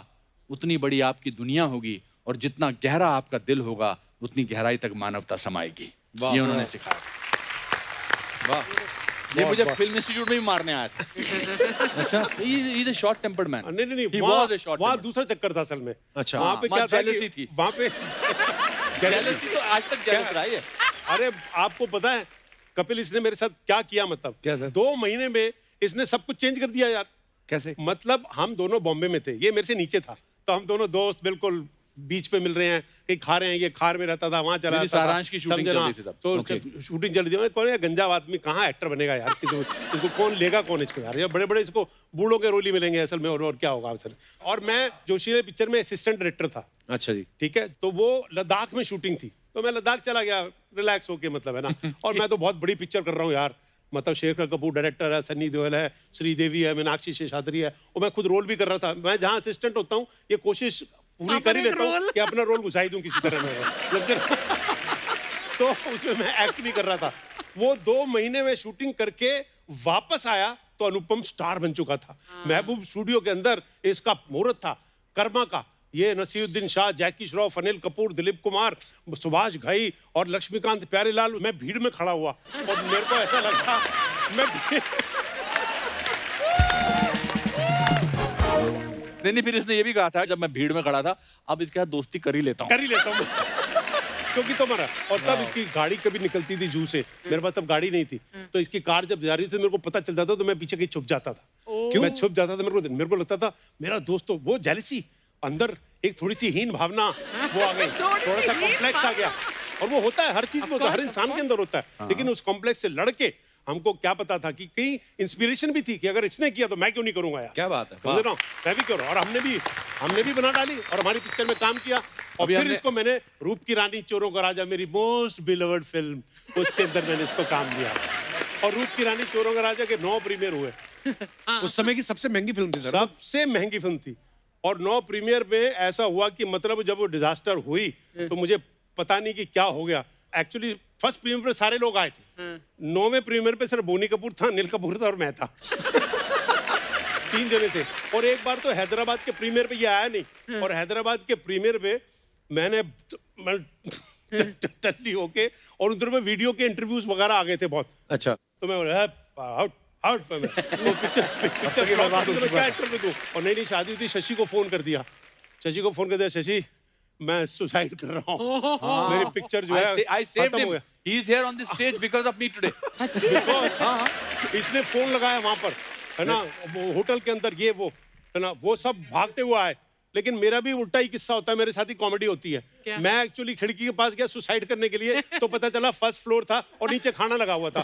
उतनी बड़ी आपकी दुनिया होगी, और जितना गहरा आपका दिल होगा उतनी गहराई तक मानवता समाएगी। ये उन्होंने सिखाया। वाह। ये मुझे फिल्म इंस्टीट्यूट में भी मारने आया था। अच्छा। He is a short tempered man. नहीं, He was a short वहाँ tempered. दूसरा चक्कर था असल में। अच्छा। वहाँ पे क्या था jealousy थी। वहाँ पे Jealousy तो आज तक jealous रहा है। अरे आपको पता है कपिल इसने मेरे साथ क्या किया, मतलब क्या सर? 2 महीने में इसने सब कुछ चेंज कर दिया यार। कैसे? मतलब हम दोनों बॉम्बे में थे, ये मेरे से नीचे था, तो हम दोनों दोस्त बिल्कुल बीच पे मिल रहे हैं, कहीं खा रहे हैं, ये खार में रहता था, वहां चला मेरी जाता था, सारांश की शूटिंग समझे चल ना? रही थी तब। तो Okay. शूटिंग चल रही थी। कौन है गंजा आदमी, कहाँ एक्टर बनेगा यार, इसको कौन लेगा, कौन इसको यार, ये बड़े बड़े इसको बूढ़ों के रोल ही मिलेंगे असल में, और क्या होगा असल। और मैं जोशीले पिक्चर में असिस्टेंट डायरेक्टर था, अच्छा जी। ठीक है, तो वो लद्दाख में शूटिंग थी, तो मैं लद्दाख चला गया रिलैक्स होके, मतलब है ना। और मैं तो बहुत बड़ी पिक्चर कर रहा हूँ यार, मतलब शेखर कपूर डायरेक्टर है, सन्नी देओल है, श्रीदेवी है, मीनाक्षी शेषाद्री है, और मैं खुद रोल भी कर रहा था। मैं जहाँ असिस्टेंट होता हूँ ये कोशिश पूरी कर ही लेता हूँ कि अपना रोल घुसाई दूं किसी तरह में। तो उसमें मैं एक्ट भी कर रहा था। वो 2 महीने में शूटिंग करके वापस आया तो अनुपम स्टार बन चुका था। महबूब स्टूडियो के अंदर इसका मुहूर्त था कर्मा का, ये नसीरुद्दीन शाह, जैकी श्रॉफ, अनिल कपूर, दिलीप कुमार, सुभाष घई और लक्ष्मीकांत प्यारेलाल। मैं भीड़ में खड़ा हुआ और मेरे को ऐसा लगा मैं नहीं, फिर इसने ये भी कहा था जब मैं भीड़ में खड़ा था, अब इसके साथ दोस्ती कर ही लेता हूँ। क्योंकि तो मरा। और तब इसकी गाड़ी कभी निकलती थी जू से, मेरे पास तब गाड़ी नहीं थी, तो इसकी कार जब जा रही थी मेरे को पता चल जाता, तो मैं पीछे कहीं छुप जाता था। क्यों मैं छुप जाता था, मेरे को लगता था मेरा दोस्त, तो वो जेलसी अंदर एक थोड़ी सी हीन भावना वो आ गई, थोड़ा सा कॉम्प्लेक्स आ गया। और वो होता है हर चीज में, होता है, हर इंसान के अंदर होता है। लेकिन उस कॉम्प्लेक्स से लड़के हमको क्या पता था कि कहीं इंस्पिरेशन भी थी कि अगर इसने किया तो मैं क्यों नहीं करूंगा यार। क्या बात है, समझ रहा हूं, मैं भी करूँ। और हमने भी बना डाली और हमारी पिक्चर में काम किया। और अभी फिर इसको मैंने रूप की रानी चोरों का राजा, मेरी मोस्ट बिलवर्ड फिल्म, उसके अंदर मैंने इसको काम दिया। और रूप की रानी चोरों का राजा के 9 प्रीमियर हुए। उस समय की सबसे महंगी फिल्म थी सर। सबसे महंगी फिल्म थी। और 9 प्रीमियर में ऐसा हुआ कि मतलब जब वो डिजास्टर हुई तो मुझे पता नहीं कि क्या हो गया। एक्चुअली फर्स्ट प्रीमियर पे सारे लोग आए थे, 9वें प्रीमियर पे सिर्फ बोनी कपूर था, अनिल कपूर था और मैं था। 3 जने थे। और एक बार तो हैदराबाद के प्रीमियर पे ये आया नहीं, और हैदराबाद के प्रीमियर पे मैंने टल्ली होके, और उधर में वीडियो के इंटरव्यूज वगैरह आ गए थे बहुत। अच्छा। तो मैं बोला आउट पिक्चर क्या इंटरव्यू दूं। और नहीं शादी हुई थी, शशि को फोन कर दिया, शशि मैं सुसाइड कर रहा हूँ, मेरी पिक्चर जो है I saved खत्म हो him. गया। He is here on this stage because of me today. इसने फोन लगाया वहां पर, है ना, वो होटल के अंदर, ये वो है ना, वो सब भागते हुए आए। लेकिन मेरा भी उल्टा ही किस्सा होता है, मेरे साथ ही कॉमेडी होती है। क्या? मैं एक्चुअली खिड़की के पास गया सुसाइड करने के लिए, तो पता चला फर्स्ट फ्लोर था और नीचे खाना लगा हुआ था।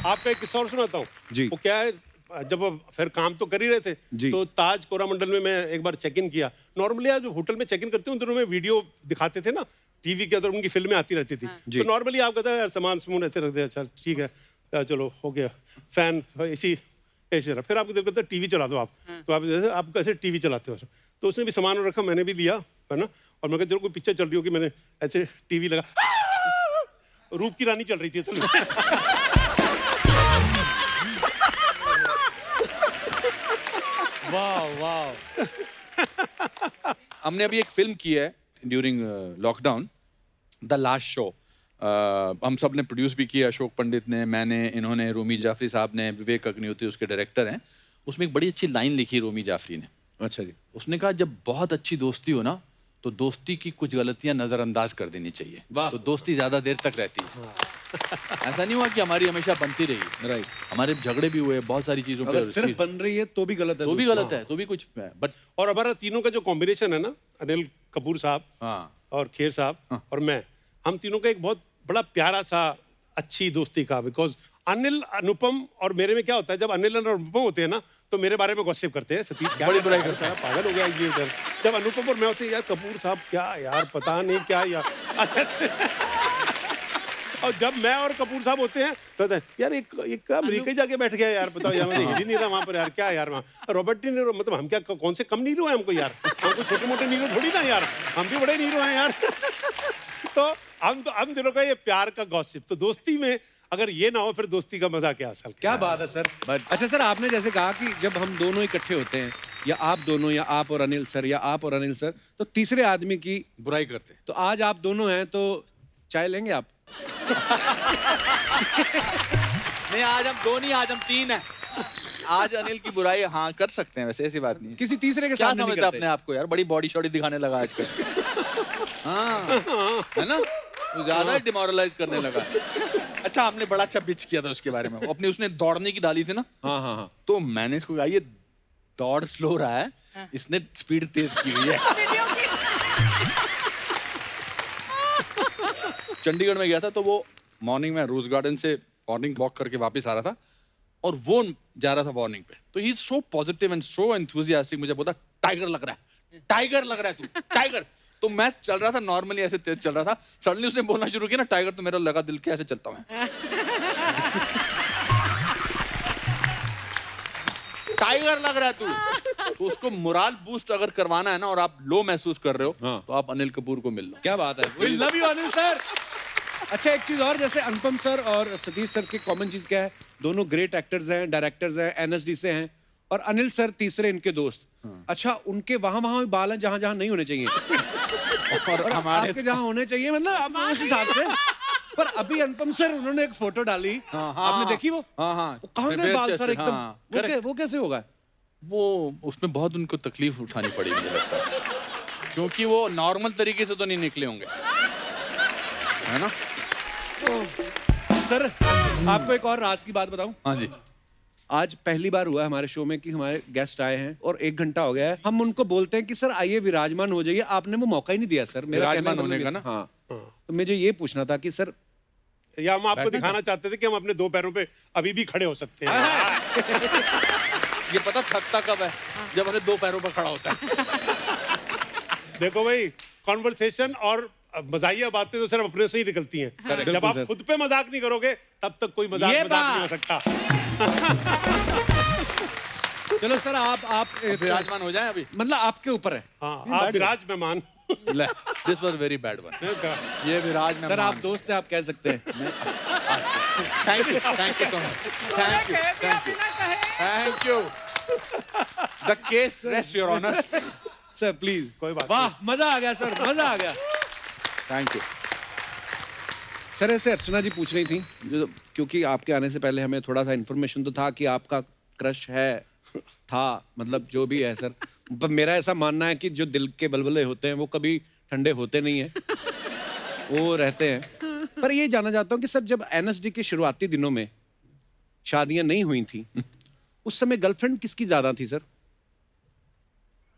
आपका एक किस्सा और सुनाता हूँ जी। वो क्या है, जब फिर काम तो कर ही रहे थे, जी। तो ताज कोरामंडल में मैं एक बार चेक इन किया। नॉर्मली आप जो होटल में चेक इन करते हो, उन दिनों में वीडियो दिखाते थे ना, टीवी के अंदर उनकी फिल्में आती रहती थी। जी। तो नॉर्मली आप कहते हैं यार सामान समून ऐसे रख दे, अच्छा ठीक है, चलो हो गया, फैन ऐसी ऐसे रहा। फिर आपको दिल करता है टीवी चला दो आप, तो आप जैसे आप कैसे टीवी चलाते हो। तो उसने भी सामान रखा, मैंने भी लिया, है ना, और मैं कहता चलो कोई पिक्चर चल रही होगी, मैंने ऐसे टीवी लगा, रूप की रानी चल रही थी असल में। वाह वाह। हमने अभी एक फिल्म की है during lockdown, the last show. हम सब ने प्रोड्यूस भी किया, अशोक पंडित ने, मैंने, इन्होंने, रोमी जाफरी साहब ने, विवेक अग्निहोत्री उसके डायरेक्टर हैं। उसमें एक बड़ी अच्छी लाइन लिखी रोमी जाफरी ने। अच्छा जी। उसने कहा जब बहुत अच्छी दोस्ती हो ना, तो दोस्ती की कुछ गलतियां नजरअंदाज कर देनी चाहिए, वाह। तो दोस्ती ज्यादा देर तक रहती है। ऐसा नहीं हुआ कि हमारी हमेशा बनती रही, राइट। हमारे झगड़े भी हुए बहुत सारी चीजों अगर पे, सिर्फ बन रही है तो भी गलत है। तो भी दोस्तों। गलत है, तो भी कुछ है, बट और हमारा तीनों का जो कॉम्बिनेशन है ना, अनिल कपूर साहब हाँ और खेर साहब और मैं, हम तीनों का एक बहुत बड़ा प्यारा सा अच्छी दोस्ती का। बिकॉज अनिल, अनुपम और मेरे में क्या होता है, जब अनिल और अनुपम होते हैं ना, तो मेरे बारे में गॉसिप करते हैं, सतीश क्या बड़ी बुराई करता है, पागल हो गया ये इधर। जब अनुपम और मैं होते हैं, यार कपूर साहब क्या यार, पता नहीं क्या यार। अच्छा और जब मैं और कपूर साहब होते हैं तो कहते हैं यार एक अमेरिका ही जाके बैठ गया यार, बताओ यार, मैं हिल ही नहीं रहा वहाँ पर यार, क्या यार वहाँ रॉबर्ट डी नीरो, मतलब हम क्या कौन से कम नीरो हैं हमको यार, हमको छोटे मोटे नीरो थोड़ी ना यार, हम भी बड़े नीरो हैं यार। तो हम दिनों का ये प्यार का गॉसिप, तो दोस्ती में अगर ये ना हो फिर दोस्ती का मजा क्या असल। क्या बात है सर। अच्छा सर, आपने जैसे कहा कि जब हम दोनों इकट्ठे होते हैं, या आप दोनों, या आप और अनिल सर, या आप और अनिल सर, तो तीसरे आदमी की बुराई करते। तो आज आप दोनों हैं, तो चाय लेंगे आप? नहीं, आज हम दो नहीं, आज हम 3 हैं। आज अनिल की बुराई हाँ कर सकते हैं, वैसे ऐसी बात नहीं है। किसी तीसरे के क्या सामने नहीं समझता करते। अपने आप को यार, बड़ी बॉडी शॉडी दिखाने लगा आजकल। हाँ है ना, ज्यादा डिमोरलाइज करने लगा। अच्छा आपने बड़ा अच्छा पिच किया था उसके बारे में, अपनी उसने दौड़ने की डाली थी ना, हाँ हाँ हाँ। तो मैंने इसको कहा ये दौड़ स्लो रहा है, इसने स्पीड तेज की हुई है। वीडियो की चंडीगढ़ में गया था तो वो मॉर्निंग में रोज गार्डन से मॉर्निंग वॉक करके वापस आ रहा था और वो जा रहा था मॉर्निंग पे, तो he is so positive and so enthusiastic, मुझे बोला टाइगर लग रहा है, टाइगर लग रहा है तू, टाइगर। तो मैं चल रहा था नॉर्मली ऐसे तेज चल रहा था, सडनली उसने बोलना शुरू किया ना टाइगर, तो मेरा लगा दिल के ऐसे चलता हूं मैं। टाइगर लग रहा है तू। तो उसको मोरल बूस्ट अगर करवाना है ना और आप लो महसूस कर रहे हो, हाँ। तो आप अनिल कपूर को मिल लो। क्या बात है, we love you Anil sir. अच्छा एक चीज और, जैसे अनुपम सर और सतीश सर की कॉमन चीज क्या है, दोनों ग्रेट एक्टर्स हैं, डायरेक्टर्स हैं, एनएसडी से हैं, और अनिल सर तीसरे इनके दोस्त। अच्छा उनके वहां वहां बाल हैं जहां जहां नहीं होने चाहिए, और हमारे आपके जहां होने चाहिए, मतलब आप उस हिसाब से। पर अभी अनुपम सर उन्होंने एक फोटो डाली, आपने देखी वो? हाँ हाँ वो कहाँ गए बाल सर एकदम? हाँ, वो कैसे होगा? वो उसमें बहुत उनको तकलीफ उठानी पड़ी मुझे लगता है, क्योंकि वो नॉर्मल तरीके से तो नहीं निकले होंगे, है ना? सर आपको एक और राज की बात बताऊं? हाँ जी। आज पहली बार हुआ है हमारे शो में कि हमारे गेस्ट आए हैं और 1 घंटा हो गया है, हम उनको बोलते हैं कि सर आइए विराजमान हो जाइए, आपने वो मौका ही नहीं दिया सर। मेरा विराजमान कहने होने मतलब का ना? हाँ, तो मुझे ये पूछना था कि सर या हम आपको दिखाना चाहते थे कि हम अपने 2 पैरों पे अभी भी खड़े हो सकते हैं। ये पता थकता कब है? जब अपने 2 पैरों पर खड़ा होता है। देखो भाई, कॉन्वर्सेशन और मजाहिया बातें तो सिर्फ अपने से ही निकलती हैं। जब आप खुद पे मजाक नहीं करोगे तब तक कोई मजाक नहीं हो सकता। चलो सर आप विराजमान हो जाए अभी। मतलब आपके ऊपर है। हाँ, आप विराज मेहमान। This was very bad one. ये विराज सर आप दोस्त हैं, आप कह सकते हैं। Thank you so much, thank you, thank you, thank you. The case rest your honour. Sir please, कोई बात वाह मजा आ गया सर, मजा आ गया। Thank you. सर ऐसे अर्चना जी पूछ रही थी, जो क्योंकि आपके आने से पहले हमें थोड़ा सा इन्फॉर्मेशन तो था कि आपका क्रश है, था, मतलब जो भी है सर, पर मेरा ऐसा मानना है कि जो दिल के बलबले होते हैं वो कभी ठंडे होते नहीं हैं, वो रहते हैं। पर ये जानना चाहता हूँ कि सर जब एनएसडी के शुरुआती दिनों में शादियां नहीं हुई थी, उस समय गर्लफ्रेंड किसकी ज्यादा थी सर?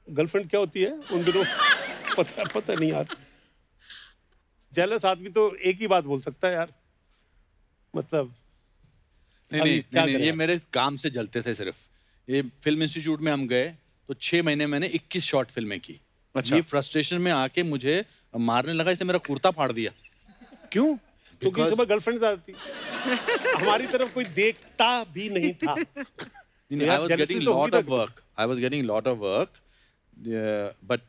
गर्लफ्रेंड क्या होती है उन दिनों? पता नहीं यार। जेलस आदमी तो एक ही बात बोल सकता है यार, मतलब नहीं, क्या करें ये आप? मेरे काम से जलते थे सिर्फ। ये फिल्म इंस्टीट्यूट में हम गए तो 6 महीने मैंने 21 शॉर्ट फिल्में की। अच्छा। ये फ्रस्ट्रेशन में आके मुझे मारने लगा, इसे मेरा कुर्ता फाड़ दिया। क्यों? क्योंकि इस समय गर्लफ्रेंड ज्यादा थी। हमारी तरफ कोई देखता भी नहीं था। I was jealousy getting तो lot होगी of work. I was getting lot of work. But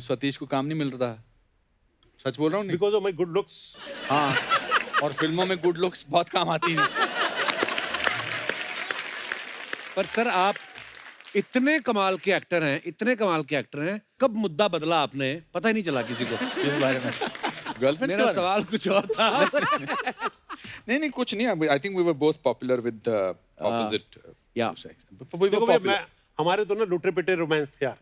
Satish को काम नहीं मिल रहा था। सच बोल रहा हूँ नहीं? Because of my good looks. हाँ, और फिल्मों में गुड लुक्स बहुत काम आती हैं। पर सर आप इतने कमाल के एक्टर हैं, इतने कमाल के एक्टर हैं, कब मुद्दा बदला आपने, पता ही नहीं चला किसी को। इस बारे में गर्लफ्रेंड मेरा सवाल कुछ और था। नहीं कुछ नहीं। I think we were both popular with opposite Yeah. देखो भैया, हमारे तो ना लुटे पिटे रोमांस थे यार,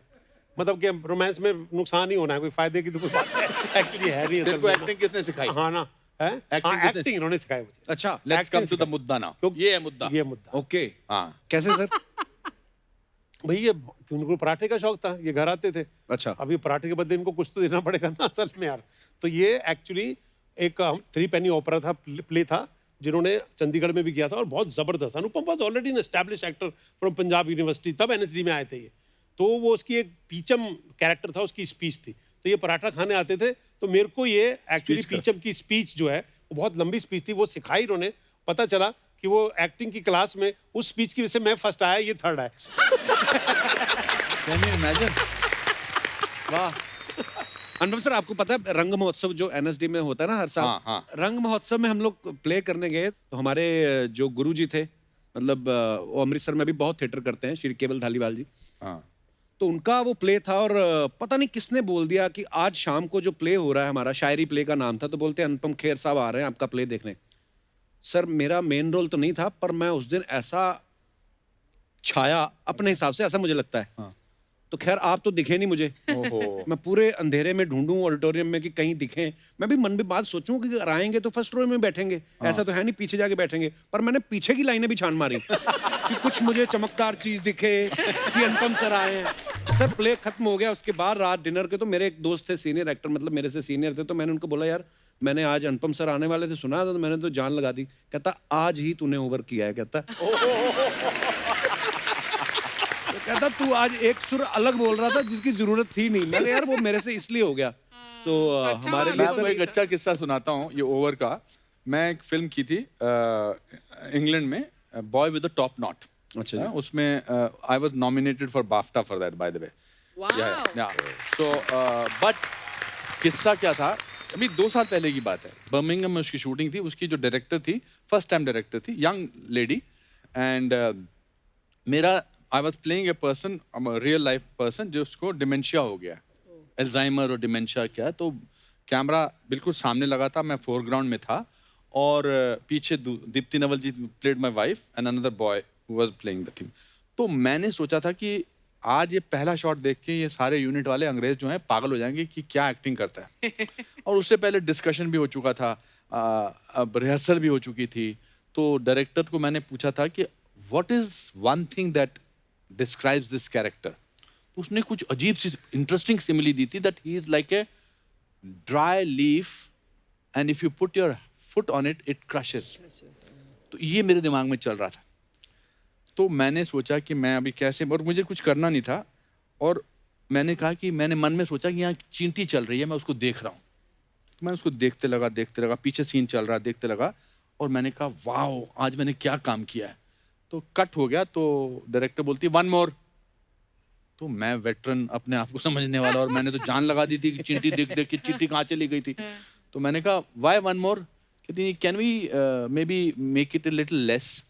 मतलब कि रोमांस में नुकसान ही होना है, कोई फायदे की तो कोई बात है एक्चुअली है नहीं। तेरे को एक्टिंग किसने सिखाई? हाँ ना, है Acting किसने- एक्टिंग इन्होंने सिखाई मुझे। अच्छा लेट्स कम टू द सिखाई। मुद्दा नाउ। क्यों- ये है मुद्दा। ये मुद्दा ओके, हाँ, कैसे सर? भाई, ये उनको पराठे का शौक था, ये घर आते थे। अच्छा अभी पराठे के बदले इनको कुछ तो देना पड़ेगा ना असल में यार। तो ये एक्चुअली एक 3 पेनी ओपेरा था, प्ले था, जिन्होंने चंडीगढ़ में भी किया था और बहुत जबरदस्त। Anupam was already an establish actor from Punjab University, तब एनएसडी में आए थे ये। तो वो उसकी एक पीचम कैरेक्टर था, उसकी स्पीच थी, तो ये पराठा खाने आते थे। तो मेरे को ये एक्चुअली पीचम की स्पीच जो है वो बहुत लंबी स्पीच थी, वो सिखाई इन्होंने। पता चला कि वो एक्टिंग की क्लास में उस स्पीच की वजह से मैं फर्स्ट आया, ये थर्ड आया। Can you imagine? वाह। अनुपम सर आपको पता है रंग महोत्सव जो एनएसडी में होता है ना हर साल, हाँ। रंग महोत्सव में हम लोग प्ले करने गए, तो हमारे जो गुरुजी थे, मतलब वो अमृतसर में भी बहुत थिएटर करते हैं, श्री केवल धालीवाल जी। हाँ, तो उनका वो प्ले था और पता नहीं किसने बोल दिया कि आज शाम को जो प्ले हो रहा है हमारा, शायरी प्ले का नाम था, तो बोलते हैं अनुपम खेर साहब आ रहे हैं आपका प्ले देखने। सर मेरा मेन रोल तो नहीं था, पर मैं उस दिन ऐसा छाया अपने हिसाब से, ऐसा मुझे लगता है। हाँ। तो खैर आप तो दिखे नहीं मुझे। ओहो। मैं पूरे अंधेरे में ढूंढूं ऑडिटोरियम में कि कहीं दिखें। मैं भी मन में बात सोचूं कि अगर आएंगे तो फर्स्ट रो में बैठेंगे, ऐसा तो है नहीं पीछे जाके बैठेंगे। पर मैंने पीछे की लाइनें भी छान मारी कि कुछ मुझे चमकदार चीज दिखे कि अनुपम सर आए हैं। सर प्ले खत्म हो गया, उसके बाद रात डिनर के तो मेरे एक दोस्त थे सीनियर एक्टर, मतलब मेरे से सीनियर थे, तो मैंने उनको बोला यार मैंने आज अनुपम सर आने वाले थे सुना था, तो मैंने तो जान लगा दी। कहता आज ही तूने ओवर किया है। कहता तो कहता तू आज एक सुर अलग बोल रहा था जिसकी जरूरत थी नहीं। मैंने यार वो मेरे से इसलिए हो गया। तो अच्छा हमारे बात लिए मैं सर आपको एक अच्छा किस्सा सुनाता हूँ ये ओवर का। मैं एक फिल्म की थी इंग्लैंड में, boy with the top not. अच्छा जी। उसमें I was nominated for BAFTA for that by the way. Wow. So but किस्सा क्या था, अभी 2 साल पहले की बात है, बर्मिंघम में उसकी शूटिंग थी। उसकी जो डायरेक्टर थी, फर्स्ट टाइम डायरेक्टर थी, यंग लेडी, एंड मेरा I was playing a person, real life person जिसको डिमेंशिया हो गया, एल्जाइमर और डिमेंशिया क्या है। तो कैमरा बिल्कुल सामने लगा था, मैं फोरग्राउंड में था, और पीछे Deepti Naval ji played my wife and another boy who was playing the thing. तो मैंने सोचा था कि आज ये पहला शॉट देख के ये सारे यूनिट वाले अंग्रेज जो हैं पागल हो जाएंगे कि क्या एक्टिंग करता है। और उससे पहले डिस्कशन भी हो चुका था, अब रिहर्सल भी हो चुकी थी। तो डायरेक्टर को मैंने पूछा था कि what is one thing that describes this character. तो उसने कुछ अजीब सी इंटरेस्टिंग सिमिली दी थी, that he is like a dry leaf and if you put your foot on it it crushes. तो ये मेरे दिमाग में चल रहा था। तो मैंने सोचा कि मैं अभी कैसे, और मुझे कुछ करना नहीं था, और मैंने कहा कि मैंने मन में सोचा कि यहाँ चींटी चल रही है, मैं उसको देख रहा हूँ। तो मैं उसको देखते लगा, पीछे सीन चल रहा, देखते लगा, और मैंने कहा वाओ आज मैंने क्या काम किया है। तो कट हो गया, तो डायरेक्टर बोलती है 1 मोर। तो मैं वेटरन अपने आप को समझने वाला, और मैंने तो जान लगा दी थी कि चींटी देख देख के चींटी कहाँ चली गई थी। तो मैंने कहा वाई 1 मोर, कहती can we maybe make it a little less.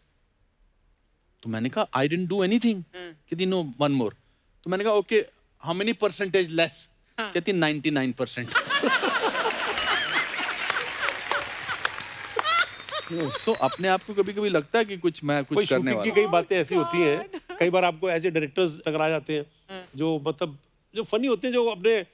तो मैंने कहा आई डिडंट डू एनीथिंग। कहती नो 1 मोर। तो मैंने कहा okay how many percentage less. कहती 99%। तो अपने आप को कभी कभी लगता है कि कुछ मैं कोई कुछ करने शूटिंग की वाला कई बातें ऐसी होती हैं, कई बार आपको ऐसे डायरेक्टर्स टकरा जाते हैं जो मतलब जो फनी होते हैं, जो अपने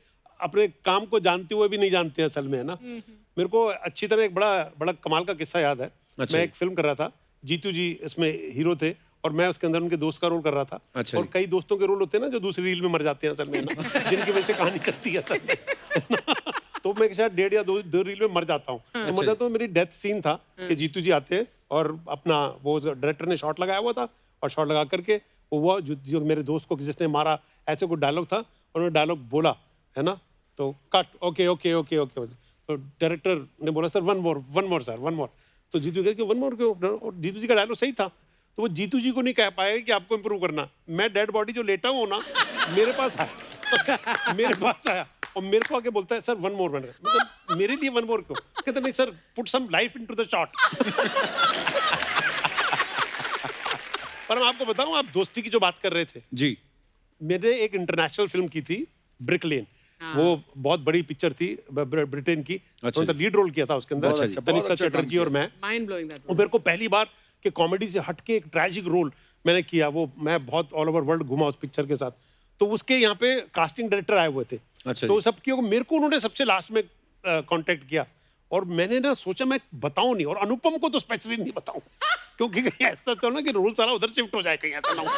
अपने काम को जानते हुए भी नहीं जानते हैं असल में, है ना। मेरे को अच्छी तरह एक बड़ा बड़ा कमाल का किस्सा याद है। अच्छा। मैं एक फिल्म कर रहा था, जीतू जी इसमें हीरो थे, और मैं उसके अंदर उनके दोस्त का रोल कर रहा था। अच्छा और जी। कई दोस्तों के रोल होते हैं ना जो दूसरी रील में मर जाते हैं असल में, ना, जिनकी वजह से कहानी चलती है असल में। तो मैं शायद 1.5 या 2 रील में मर जाता हूँ। तो मतलब तो मेरी डेथ सीन था कि जीतू जी आते हैं, और अपना वो डायरेक्टर ने शॉट लगाया हुआ था, और शॉट लगा करके वो जो मेरे दोस्त को जिसने मारा, ऐसे कोई डायलॉग था, और उन्होंने डायलॉग बोला, है ना। तो cut, okay okay okay okay. तो डायरेक्टर ने बोला सर 1 मोर सर 1 मोर। तो जीतू कह 1 मोर क्यों? और जीतू जी का डायलॉग सही था, तो वो जीतू जी को नहीं कह पाएगा कि आपको इंप्रूव करना। मैं डेड बॉडी जो लेटा हूँ ना, मेरे पास आया मेरे पास आया और मेरे को आके बोलता है सर 1 मोर। मतलब मेरे लिए 1 मोर क्यों? कहते नहीं sir put some life into the shot. पर मैं आपको बताऊं, आप दोस्ती की जो बात कर रहे थे, जी। मैंने एक इंटरनेशनल फिल्म की थी ब्रिक लेन। वो बहुत बड़ी पिक्चर थी ब्रिटेन की। अच्छा उन्होंने लीड रोल किया था उसके अंदर, अच्छा जी। तनिष्का बहुत अच्छा काम चटर्जी और मैं। Mind blowing that और was. मेरे को पहली बार कि कॉमेडी से हटके एक ट्रैजिक रोल मैंने किया। वो मैं बहुत ऑल ओवर वर्ल्ड घूमा उस पिक्चर के साथ। तो उसके यहाँ पे कास्टिंग डायरेक्टर आए हुए थे। अच्छा तो जी। सब किया, मेरे को उन्होंने सबसे लास्ट में कांटेक्ट किया, और मैंने ना सोचा मैं बताऊं नहीं, और अनुपम को तो स्पेशली नहीं बताऊं, क्योंकि कहीं ऐसा चलो ना कि रोल सारा उधर शिफ्ट हो जाए, कहीं ऐसा ना हो।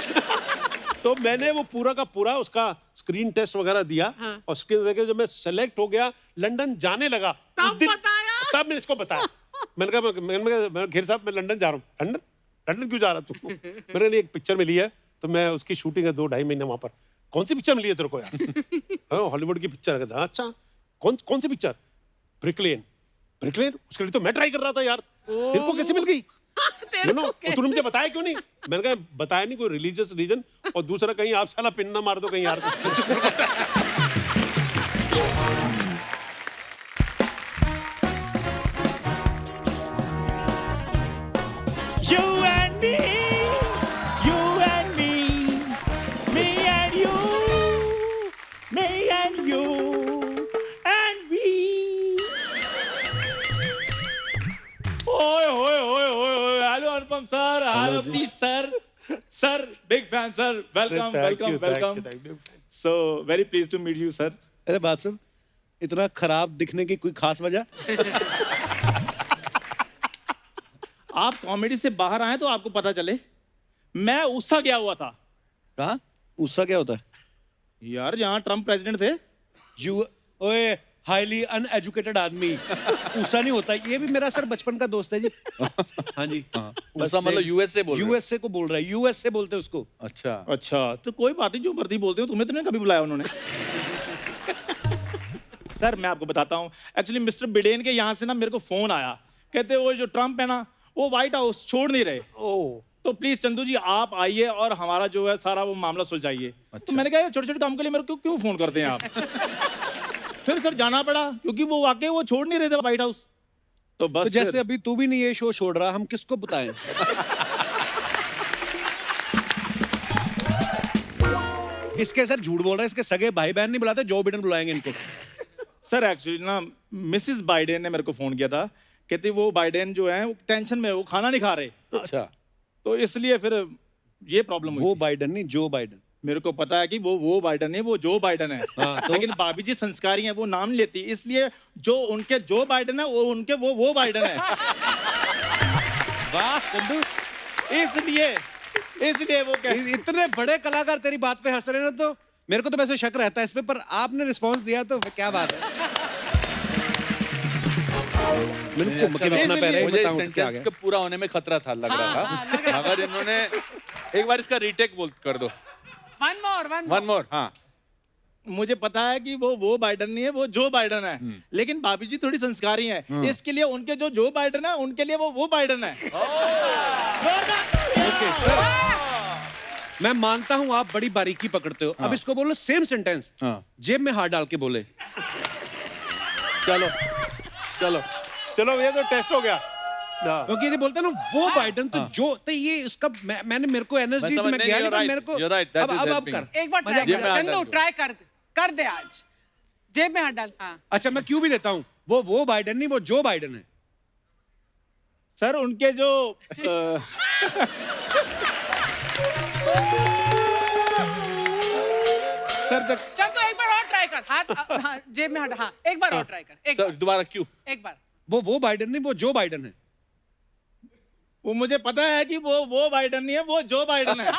तो मैंने वो पूरा का पूरा उसका स्क्रीन टेस्ट वगैरह दिया, और स्क्रीन देके जब मैं सेलेक्ट हो गया, लंदन जाने लगा, उस तब दिन- बताया? तब मैंने इसको बताया। मैंने कहा घेर साहब मैं लंदन जा रहा हूँ। लंदन लंदन क्यों जा रहा तू? मैंने नहीं, एक पिक्चर मिली है, तो मैं उसकी शूटिंग है 2-2.5 महीने वहां पर। कौन सी पिक्चर मिली है तेरे को यार? हॉलीवुड की पिक्चर है। अच्छा कौन सी पिक्चर? ब्रिक लेन। उसके लिए तो मैं ट्राई कर रहा था यार, तेरे को कैसे मिल गई? तेरे को और तूने मुझे बताया क्यों नहीं? मैंने कहा बताया नहीं, कोई रिलीजियस रीजन, और दूसरा कहीं आप साला पिन ना मार दो कहीं यार। You and me, you and me, me and you, me and you, and we. ओए ओए ओए ओए ओए, hello Anupam sir, hello please sir, Sir, big fan, sir. Welcome, welcome, welcome. So very pleased to meet you, sir. अरे बात सुन, इतना खराब दिखने की कोई खास वजह? आप कॉमेडी से बाहर आए तो आपको पता चले। मैं उस्सा गया हुआ था। कहाँ? उसका क्या होता है? यार यहाँ ट्रम्प प्रेसिडेंट थे। यू ओए हाईली अनएजुकेटेड आदमी। ऊसा नहीं होता। ये भी मेरा सर बचपन का दोस्त है जी। हाँ जी। उसा मतलब यूएसए बोल रहे हो? यूएसए को बोल रहा है, यूएसए बोलते हैं उसको। अच्छा। अच्छा तो कोई बात नहीं, जो मर्जी बोलते हो। तुम्हें तो नहीं कभी बुलाया उन्होंने। सर मैं आपको बताता हूँ, एक्चुअली मिस्टर बिडेन के यहाँ से ना मेरे को फोन आया, कहते वो जो ट्रम्प है ना वो व्हाइट हाउस छोड़ नहीं रहे। तो प्लीज चंदू जी आप आइए और हमारा जो है सारा वो मामला सुलझाइए। तो मैंने कहा छोटे छोटे काम के लिए मेरे को क्यों फोन करते हैं आप। फिर सर जाना पड़ा क्योंकि वो वाकई वो छोड़ नहीं रहे थे व्हाइट हाउस। तो बस तो जैसे अभी तू भी नहीं ये शो छोड़ रहा, हम किसको बताएं? इसके सर झूठ बोल रहे हैं, इसके सगे भाई बहन नहीं बुलाते, जो बिडेन बुलाएंगे इनको। सर एक्चुअली ना मिसिस बाइडेन ने मेरे को फोन किया था, कहती वो बाइडेन जो है वो टेंशन में, वो खाना नहीं खा रहे। अच्छा। तो इसलिए फिर ये प्रॉब्लम हुई। वो बाइडेन नहीं, जो बाइडेन। मेरे को पता है कि वो बाइडेन नहीं, वो जो बाइडेन है। हाँ, तो? लेकिन भाभी जी संस्कारी हैं, वो नाम नहीं लेती, इसलिए जो उनके जो बाइडेन है वो उनके वो बाइडेन है। वाह चंदू, इसलिए वो इतने बड़े कलाकार तेरी बात पे हंस रहे हैं ना, तो मेरे को तो वैसे शक रहता है इस पे, पर आपने रिस्पांस दिया तो क्या बात है। मुझे सेंटेंस का पूरा होने में खतरा था, लग रहा था। अगर इन्होंने एक बार इसका रीटेक बोल कर दो। One more. हाँ मुझे पता है कि वो बाइडेन नहीं है, वो जो बाइडेन है। लेकिन भाभी जी थोड़ी संस्कारी हैं, इसके लिए उनके जो बाइडेन है उनके लिए वो बाइडेन है। ओके सर, मैं मानता हूं आप बड़ी बारीकी पकड़ते हो। अब इसको बोलो सेम सेंटेंस जेब में हाथ डाल के बोले। चलो चलो चलो ये तो टेस्ट हो गया। क्योंकि ये बोलते हैं ना वो बाइडेन, तो जो तो ये उसका मैंने मेरे को एनर्जी दी, तो मैं गया नहीं, मेरे को अब कर एक बार ट्राई जेब में कर हाथ चंदू, डाल दो। ट्राई कर दे आज। जेब में हाथ डाल। हाँ अच्छा मैं क्यों भी देता हूँ, वो बाइडेन नहीं, वो जो बाइडेन है। सर उनके जो सर चंदू एक बार और ट्राई कर। हाथ जेब में हाथ। हाँ एक बार और ट्राई कर। एक सर, बार, दोबारा क्यों? एक बार। वो बाइडेन नहीं, वो जो बाइडेन है। वो मुझे पता है कि वो बाइडेन नहीं है, वो जो बाइडेन है।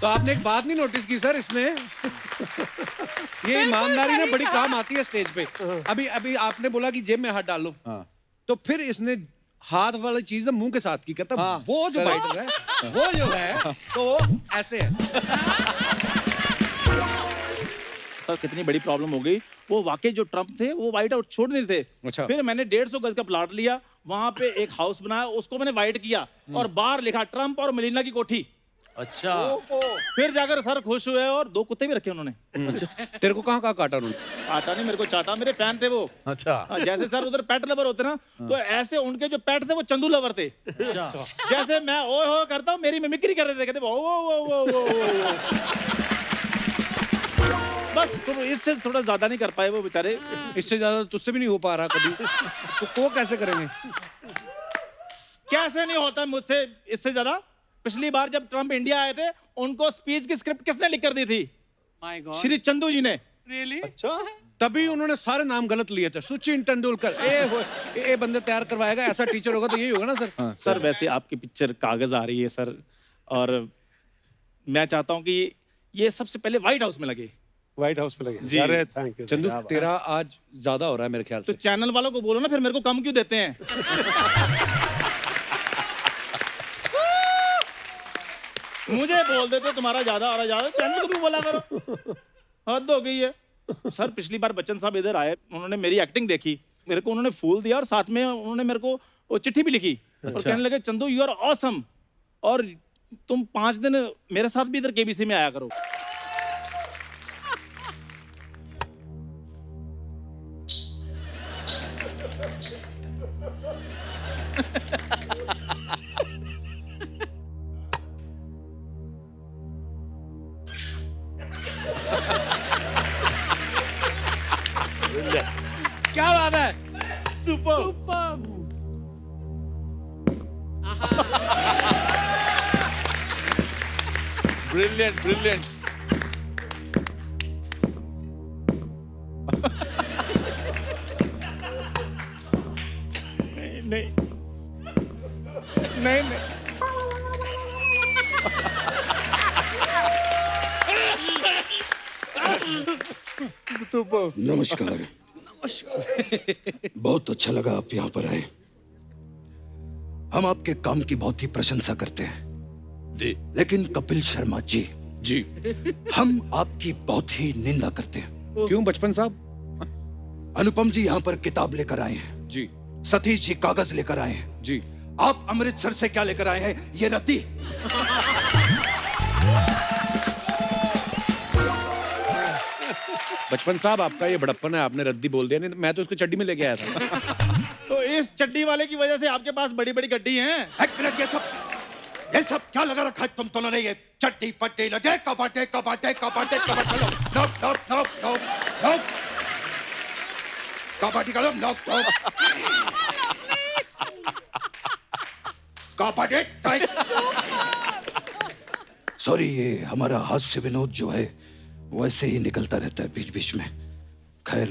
तो आपने एक बात नहीं नोटिस की सर, इसने ये ईमानदारी ना बड़ी काम आती है स्टेज पे। अभी आपने बोला कि जेब में हाथ डालो, तो फिर इसने हाथ वाली चीज ना मुंह के साथ की, कहता वो जो बाइडर है वो जो है तो ऐसे है। सर कितनी बड़ी प्रॉब्लम हो गई। वो वाकई जो ट्रम्प थे वो व्हाइट हाउस छोड़ नहीं थे। अच्छा। फिर मैंने 150 गज का प्लाट लिया, वहां पे एक हाउस बनाया, उसको मैंने व्हाइट किया और बाहर लिखा ट्रम्प और मेलिना की कोठी। अच्छा। फिर जाकर सर खुश हुए और 2 कुत्ते भी रखे उन्होंने। अच्छा तेरे को कहाँ काटा उन्होंने? आता नहीं, मेरे को चाटा, मेरे फैन थे वो। अच्छा। जैसे सर उधर पेट लवर होते ना, तो ऐसे उनके जो पेट थे वो चंदू लवर थे। अच्छा। जैसे मैं ओ हो करता हूँ, मेरी मिमिक्री कर रहे थे, कहते ओ। बस तो इससे थोड़ा ज्यादा नहीं कर पाए वो बेचारे। इससे ज्यादा तुझसे भी नहीं हो पा रहा कभी, तो को कैसे करेंगे? कैसे नहीं होता मुझसे इससे ज्यादा। पिछली बार जब ट्रम्प इंडिया आए थे, उनको स्पीच की स्क्रिप्ट किसने लिख कर दी थी? माय गॉड, श्री चंदू जी ने। रियली? अच्छा तभी उन्होंने सारे नाम गलत लिए थे। सचिन तेंदुलकर ए बंदे तैयार करवाएगा, ऐसा टीचर होगा तो यही होगा ना सर। सर वैसे आपकी पिक्चर कागज आ रही है सर, और मैं चाहता हूँ कि ये सबसे पहले व्हाइट हाउस में लगे। व्हाइट हाउस में लगे जी। अरे थैंक यू चंदू तेरा आज ज्यादा हो रहा है मेरे ख्याल तो से। चैनल वालों को बोलो ना, फिर मेरे को कम क्यों देते हैं? मुझे बोल देते तुम्हारा ज्यादा और ज्यादा, चैनल को भी बोला करो। हद हो गई है। सर पिछली बार बच्चन साहब इधर आए, उन्होंने मेरी एक्टिंग देखी, मेरे को उन्होंने फूल दिया और साथ में उन्होंने मेरे को वो चिट्ठी भी लिखी। और कहने लगे चंदू यू आर ऑसम, और तुम 5 दिन मेरे साथ भी इधर केबीसी में आया करो। क्या बात है सुपर Superb. ब्रिलियंट ब्रिलियंट नहीं नहीं नहीं नहीं सुपर नमस्कार। बहुत अच्छा लगा आप यहाँ पर आए। हम आपके काम की बहुत ही प्रशंसा करते हैं, जी लेकिन कपिल शर्मा जी, जी हम आपकी बहुत ही निंदा करते हैं। क्यों बचपन साहब? अनुपम जी यहाँ पर किताब लेकर आए हैं, जी सतीश जी कागज लेकर आए हैं, जी आप अमृतसर से क्या लेकर आए हैं? ये रद्दी। बचपन साहब, आपका ये बड़प्पन है, आपने रद्दी बोल दिया, नहीं तो मैं तो इसको चड्डी में लेके आया था। तो इस चड्डी वाले की वजह से आपके पास बड़ी बड़ी गड्डी हैं। एक मिनट, ये सब क्या लगा रखा है तुम दोनों ने? ये चट्टी पट्टी लगे कबाटे कबाटे कबाटे कबाटे नोप नोप नोप नोप नोप कबाटी का नोप नोप कबाटे टाइप। सॉरी, ये हमारा हास्य विनोद जो है वो ऐसे ही निकलता रहता है बीच बीच में। खैर,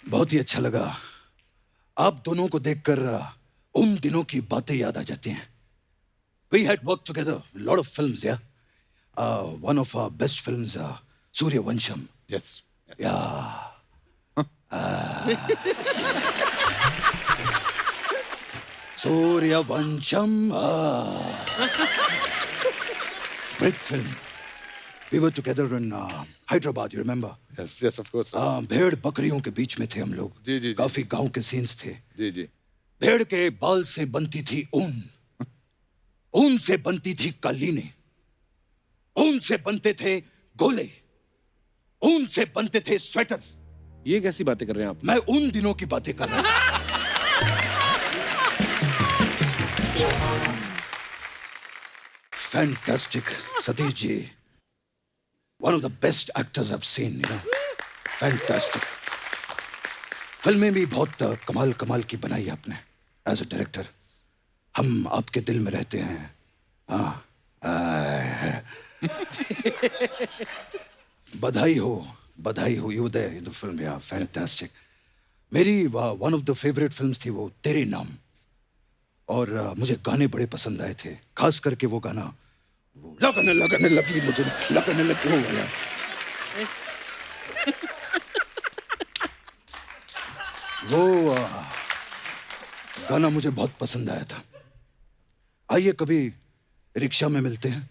बहुत ही अच्छा लगा आप दोनों को देखकर। उन दिनों की बातें याद आ जाती हैं। We had worked together a lot of films, yeah. One of our best films, Suryavansham. Yes Yeah. Suryavansham. Great film. We were together in Hyderabad, you remember? Yes yes of course भेड़ बकरियों के बीच में थे हम लोग। जी, जी, जी। काफी गांव के सीन्स थे। जी जी भेड़ के बाल से बनती थी ऊन, ऊन से बनती थी कालीने, ऊन से बनते थे गोले, ऊन से बनते थे स्वेटर। ये कैसी बातें कर रहे हैं आप? मैं उन दिनों की बातें कर रहा हूं। Fantastic, Satish ji. One of the best actors I've seen, you know. Fantastic. फिल्में भी बहुत कमाल कमाल की बनाई आपने एज अ डायरेक्टर। हम आपके दिल में रहते हैं। हाँ, बधाई हो you there in the film. Yeah fantastic. मेरी one of the favourite films थी वो तेरे नाम, और मुझे गाने बड़े पसंद आए थे, खास करके वो गाना वो लगने लगने लगी मुझे लगने लगी वो वाला। वो गाना मुझे बहुत पसंद आया था। आइए कभी रिक्शा में मिलते हैं।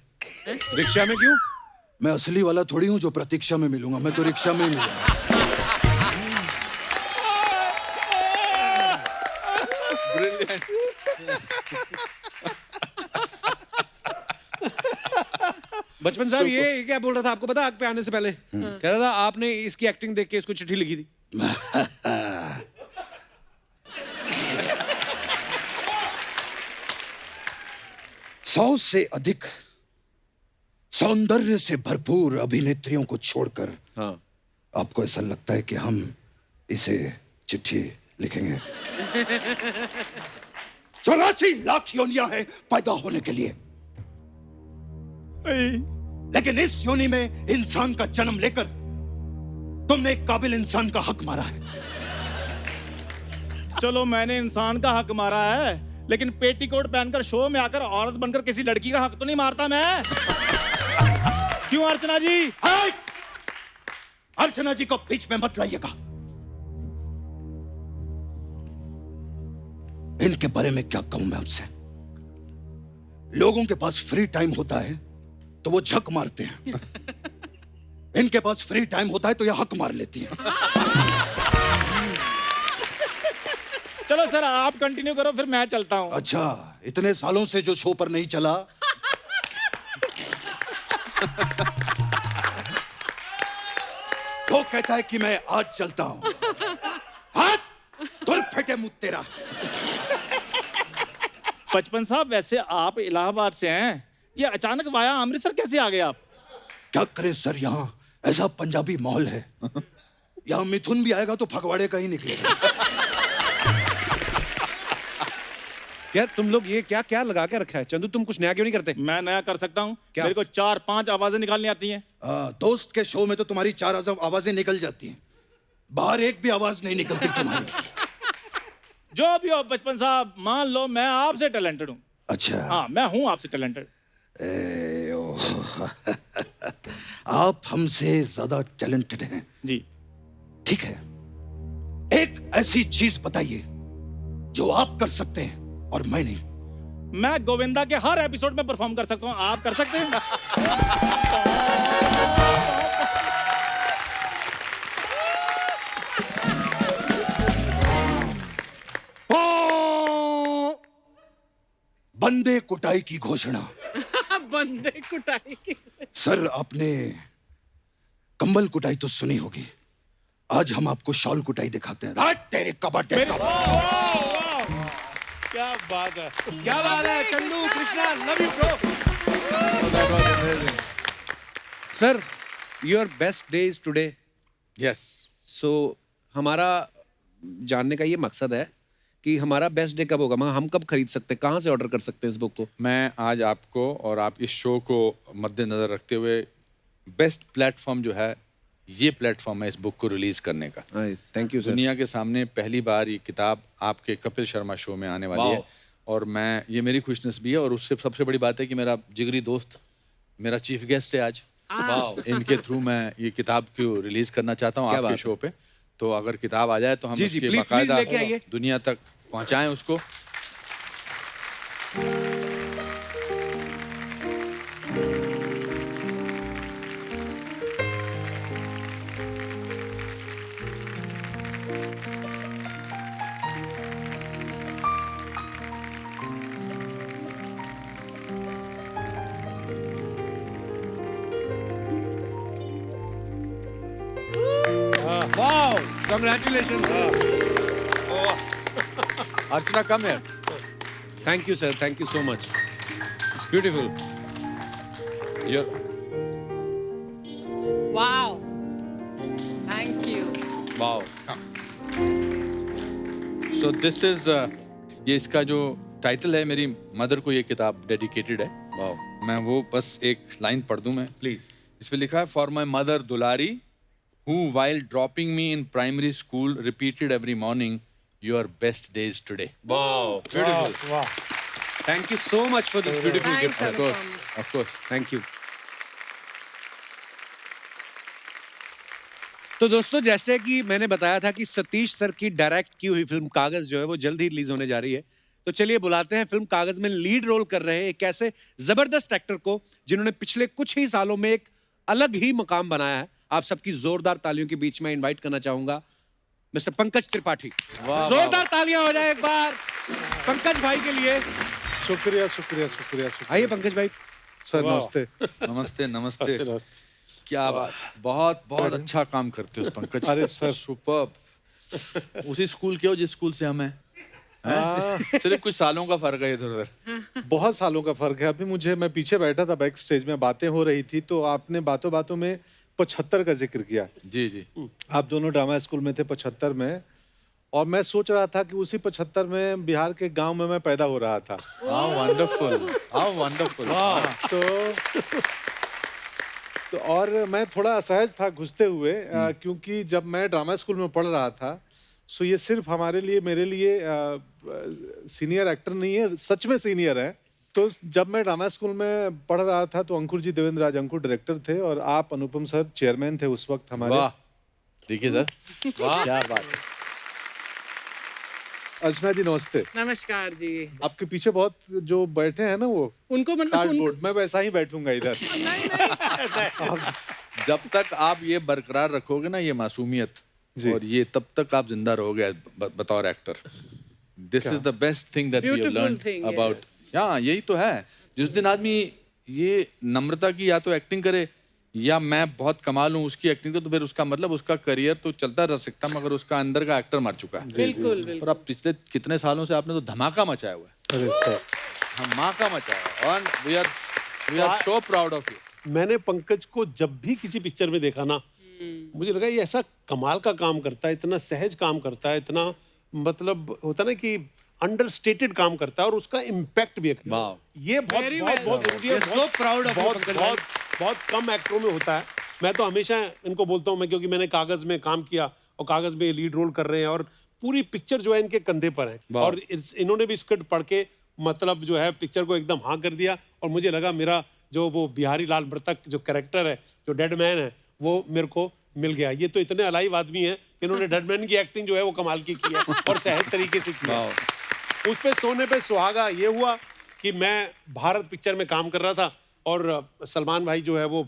रिक्शा में क्यों? मैं असली वाला थोड़ी हूँ जो प्रतीक्षा में मिलूंगा, मैं तो रिक्शा में ही मिलूंगा। ब्रिलियंट बचपन साहब, ये क्या बोल रहा था आपको पता? आग पे आने से पहले कह रहा था आपने इसकी एक्टिंग देख के इसको चिट्ठी लिखी थी। सौ से अधिक सौंदर्य से भरपूर अभिनेत्रियों को छोड़कर हाँ, आपको ऐसा लगता है कि हम इसे चिट्ठी लिखेंगे? 84 लाख योनियां हैं पैदा होने के लिए, लेकिन इस योनि में इंसान का जन्म लेकर तुमने एक काबिल इंसान का हक मारा है। चलो मैंने इंसान का हक मारा है, लेकिन पेटीकोट पहनकर शो में आकर औरत बनकर किसी लड़की का हक तो नहीं मारता मैं। क्यों अर्चना जी? हाय! अर्चना जी को बीच में मत लाइएगा। इनके बारे में क्या कहूं मैं आपसे? लोगों के पास फ्री टाइम होता है तो वो झक मारते हैं, इनके पास फ्री टाइम होता है तो ये हक मार लेती हैं। चलो सर आप कंटिन्यू करो, फिर मैं चलता हूँ। अच्छा, इतने सालों से जो शो पर नहीं चला, वो कहता है कि मैं आज चलता हूं। हाथ दूर फेंटे मुंह तेरा। बचपन साहब, वैसे आप इलाहाबाद से हैं, ये अचानक वाया अमृतसर कैसे आ गए आप? क्या करें सर, यहाँ ऐसा पंजाबी माहौल है, यहाँ मिथुन भी आएगा तो फगवाड़े का ही निकलेगा। यार तुम लोग ये क्या क्या लगा के रखा है? चंदू तुम कुछ नया क्यों नहीं करते? मैं नया कर सकता हूँ। क्या? मेरे को 4-5 आवाजें निकालनी आती हैं। दोस्त के शो में तो तुम्हारी 4 आवाजें निकल जाती हैं, बाहर एक भी आवाज नहीं निकलती तुम्हारी। जो भी हो बचपन साहब, मान लो मैं आपसे टैलेंटेड हूँ। अच्छा। हाँ, मैं हूँ आपसे टैलेंटेड। आप हमसे ज्यादा टैलेंटेड हैं। जी। ठीक है, एक ऐसी चीज बताइए जो आप कर सकते हैं और मैं नहीं। मैं गोविंदा के हर एपिसोड में परफॉर्म कर सकता हूँ, आप कर सकते हैं? बंदे कुटाई की घोषणा। बंदे कुटाई की। सर, आपने कंबल कुटाई तो सुनी होगी, आज हम आपको शॉल कुटाई दिखाते हैं। रात तेरे कबाटे का। क्या बात है। क्या बात है Chandu, Krishna, love you bro. Sir, your best day is today. Yes. So हमारा जानने का ये मकसद है कि हमारा बेस्ट डे कब होगा, मगर हम कब खरीद सकते हैं, कहाँ से ऑर्डर कर सकते हैं इस बुक को? मैं आज आपको और आप इस शो को मद्देनजर रखते हुए बेस्ट प्लेटफॉर्म जो है, ये प्लेटफॉर्म है इस बुक को रिलीज करने का। Thank you sir. दुनिया के सामने पहली बार ये किताब आपके कपिल शर्मा शो में आने वाली है, और मैं, ये मेरी खुशनसीबी है, और उससे सबसे बड़ी बात है कि मेरा जिगरी दोस्त मेरा चीफ गेस्ट है आज। इनके थ्रू मैं ये किताब को रिलीज करना चाहता हूँ आपके शो पे। तो अगर किताब आ जाए तो हम जी, उसके प्लीज बाकायदा लेके आइए। दुनिया तक पहुंचाएं उसको। Wow, congratulations. अर्चना कम है। Thank you sir, thank you so much, it's beautiful. Wow. Thank you. Wow. So this is, ये इसका जो टाइटल है, मेरी मदर को ये किताब डेडिकेटेड है। वाओ। मैं वो बस एक लाइन पढ़ दूं मैं, प्लीज। इसमें लिखा है, for my mother Dulari, who while dropping me in primary school repeated every morning, your best days today. Wow, beautiful. वाह। Thank you so much for this beautiful Thanks, gift. Of course. Thank you. तो दोस्तों, जैसे कि मैंने बताया था कि Satish sir की डायरेक्ट की हुई फिल्म कागज जो है वो जल्द ही रिलीज होने जा रही है, तो चलिए बुलाते हैं फिल्म कागज में लीड रोल कर रहे एक ऐसे जबरदस्त एक्टर को जिन्होंने पिछले कुछ ही सालों में एक अलग ही मकाम बनाया है। आप सबकी जोरदार तालियों के बीच में इनवाइट करना चाहूंगा मिस्टर पंकज त्रिपाठी। जोरदार तालियां हो जाए एक बार पंकज भाई के लिए। शुक्रिया शुक्रिया शुक्रिया शुक्रिया। आइए पंकज भाई। सर नमस्ते। नमस्ते नमस्ते। नमस्ते। क्या बात, बहुत बहुत अच्छा काम करते हो पंकज। अरे सर। सुपर्ब। उसी स्कूल के हो जिस स्कूल से हम हैं? सिर्फ कुछ सालों का फर्क है इधर उधर। बहुत सालों का फर्क है। अभी मैं पीछे बैठा था, बैक स्टेज में बातें हो रही थी, तो आपने बातों बातों में 75 का जिक्र किया। जी जी। आप दोनों ड्रामा स्कूल में थे 75 में, और मैं सोच रहा था कि उसी 75 में बिहार के गांव में मैं पैदा हो रहा था। How wonderful, how wonderful. तो और मैं थोड़ा असहज था घुसते हुए, क्योंकि जब मैं ड्रामा स्कूल में पढ़ रहा था, सो ये सिर्फ हमारे लिए, मेरे लिए सीनियर एक्टर नहीं है, सच में सीनियर है। तो जब मैं ड्रामा स्कूल में पढ़ रहा था तो अंकुर जी, देवेंद्र राज अंकुर डायरेक्टर थे, और आप अनुपम सर चेयरमैन थे उस वक्त हमारे। वाह, देखिए सर, वाह क्या बात है। अर्चना जी नमस्ते। नमस्कार जी। आपके पीछे बहुत जो बैठे हैं ना, वो उनको मतलब कार्डबोर्ड, मैं वैसा ही बैठूंगा इधर। जब तक आप ये बरकरार रखोगे ना, ये मासूमियत, और ये तब तक आप जिंदा रहोगे बतौर actor. This is the best thing that we have learned about. हाँ, यही तो है। जिस दिन आदमी ये नम्रता की या तो एक्टिंग करे, या मैं बहुत कमाल हूँ उसकी एक्टिंग को, तो फिर उसका मतलब उसका करियर तो चलता रह सकता, मगर उसका अंदर का एक्टर मर चुका है। बिल्कुल बिल्कुल। और अब पिछले कितने सालों से आपने तो धमाका मचाया हुआ है। अरे सर, धमाका मचाया, और we are so proud of you. मैंने पंकज को जब भी किसी पिक्चर में देखा ना, मुझे लगा ये ऐसा कमाल का काम करता है, इतना सहज काम करता है, इतना मतलब होता ना कि अंडरस्टेटेड काम करता है और उसका इम्पैक्ट भी है। वाह। ये बहुत Very बहुत well. बहुत जरूरी है। We are so proud of you, बहुत पंकज भाई। बहुत बहुत कम एक्टरों में होता है। मैं तो हमेशा इनको बोलता हूँ, मैं क्योंकि मैंने कागज में काम किया और कागज में लीड रोल कर रहे हैं और पूरी पिक्चर जो है इनके कंधे पर है वाह। और इन्होंने भी स्क्रिप्ट पढ़ के मतलब जो है पिक्चर को एकदम हाँ कर दिया और मुझे लगा मेरा जो वो बिहारी लाल मृतक जो कैरेक्टर है, जो डेड मैन है, वो मेरे को मिल गया। ये तो इतने अलाइव आदमी हैं कि इन्होंने डेड मैन की एक्टिंग जो है वो कमाल की है और सहज तरीके से की है। उस पे सोने पे सुहागा ये हुआ कि मैं भारत पिक्चर में काम कर रहा था और सलमान भाई जो है वो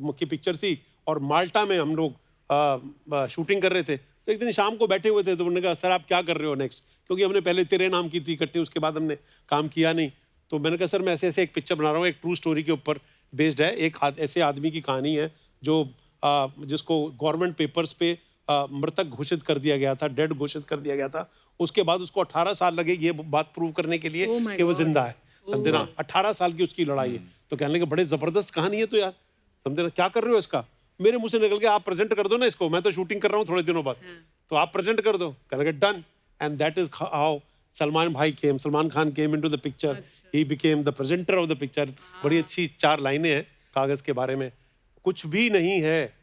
मुख्य पिक्चर थी और माल्टा में हम लोग शूटिंग कर रहे थे। तो एक दिन शाम को बैठे हुए थे तो उन्होंने कहा सर आप क्या कर रहे हो नेक्स्ट, क्योंकि हमने पहले तेरे नाम की थी इकट्ठे, उसके बाद हमने काम किया नहीं। तो मैंने कहा सर मैं ऐसे ऐसे एक पिक्चर बना रहा हूँ, एक ट्रू स्टोरी के ऊपर बेस्ड है। एक ऐसे आदमी की कहानी है जो जिसको गवर्नमेंट पेपर्स पे मृतक घोषित कर दिया गया था, डेड घोषित कर दिया गया था। उसके बाद उसको 18 साल लगे ये बात प्रूव करने के लिए Oh my कि वो God. जिंदा है। समझे ना, 18 साल की उसकी लड़ाई है। तो कहने लगे बड़े जबरदस्त कहानी है तो यार, समझे ना, क्या कर रहे हो इसका। मेरे मुंह से निकल के आप प्रेजेंट कर दो ना इसको, मैं तो शूटिंग कर रहा हूँ थोड़े दिनों बाद, तो आप प्रेजेंट कर दो। कहने लगे done. And that is how Salman Khan came into the picture, he became the presenter of the picture. बड़ी अच्छी 4 लाइनें हैं कागज के बारे में। कुछ भी नहीं है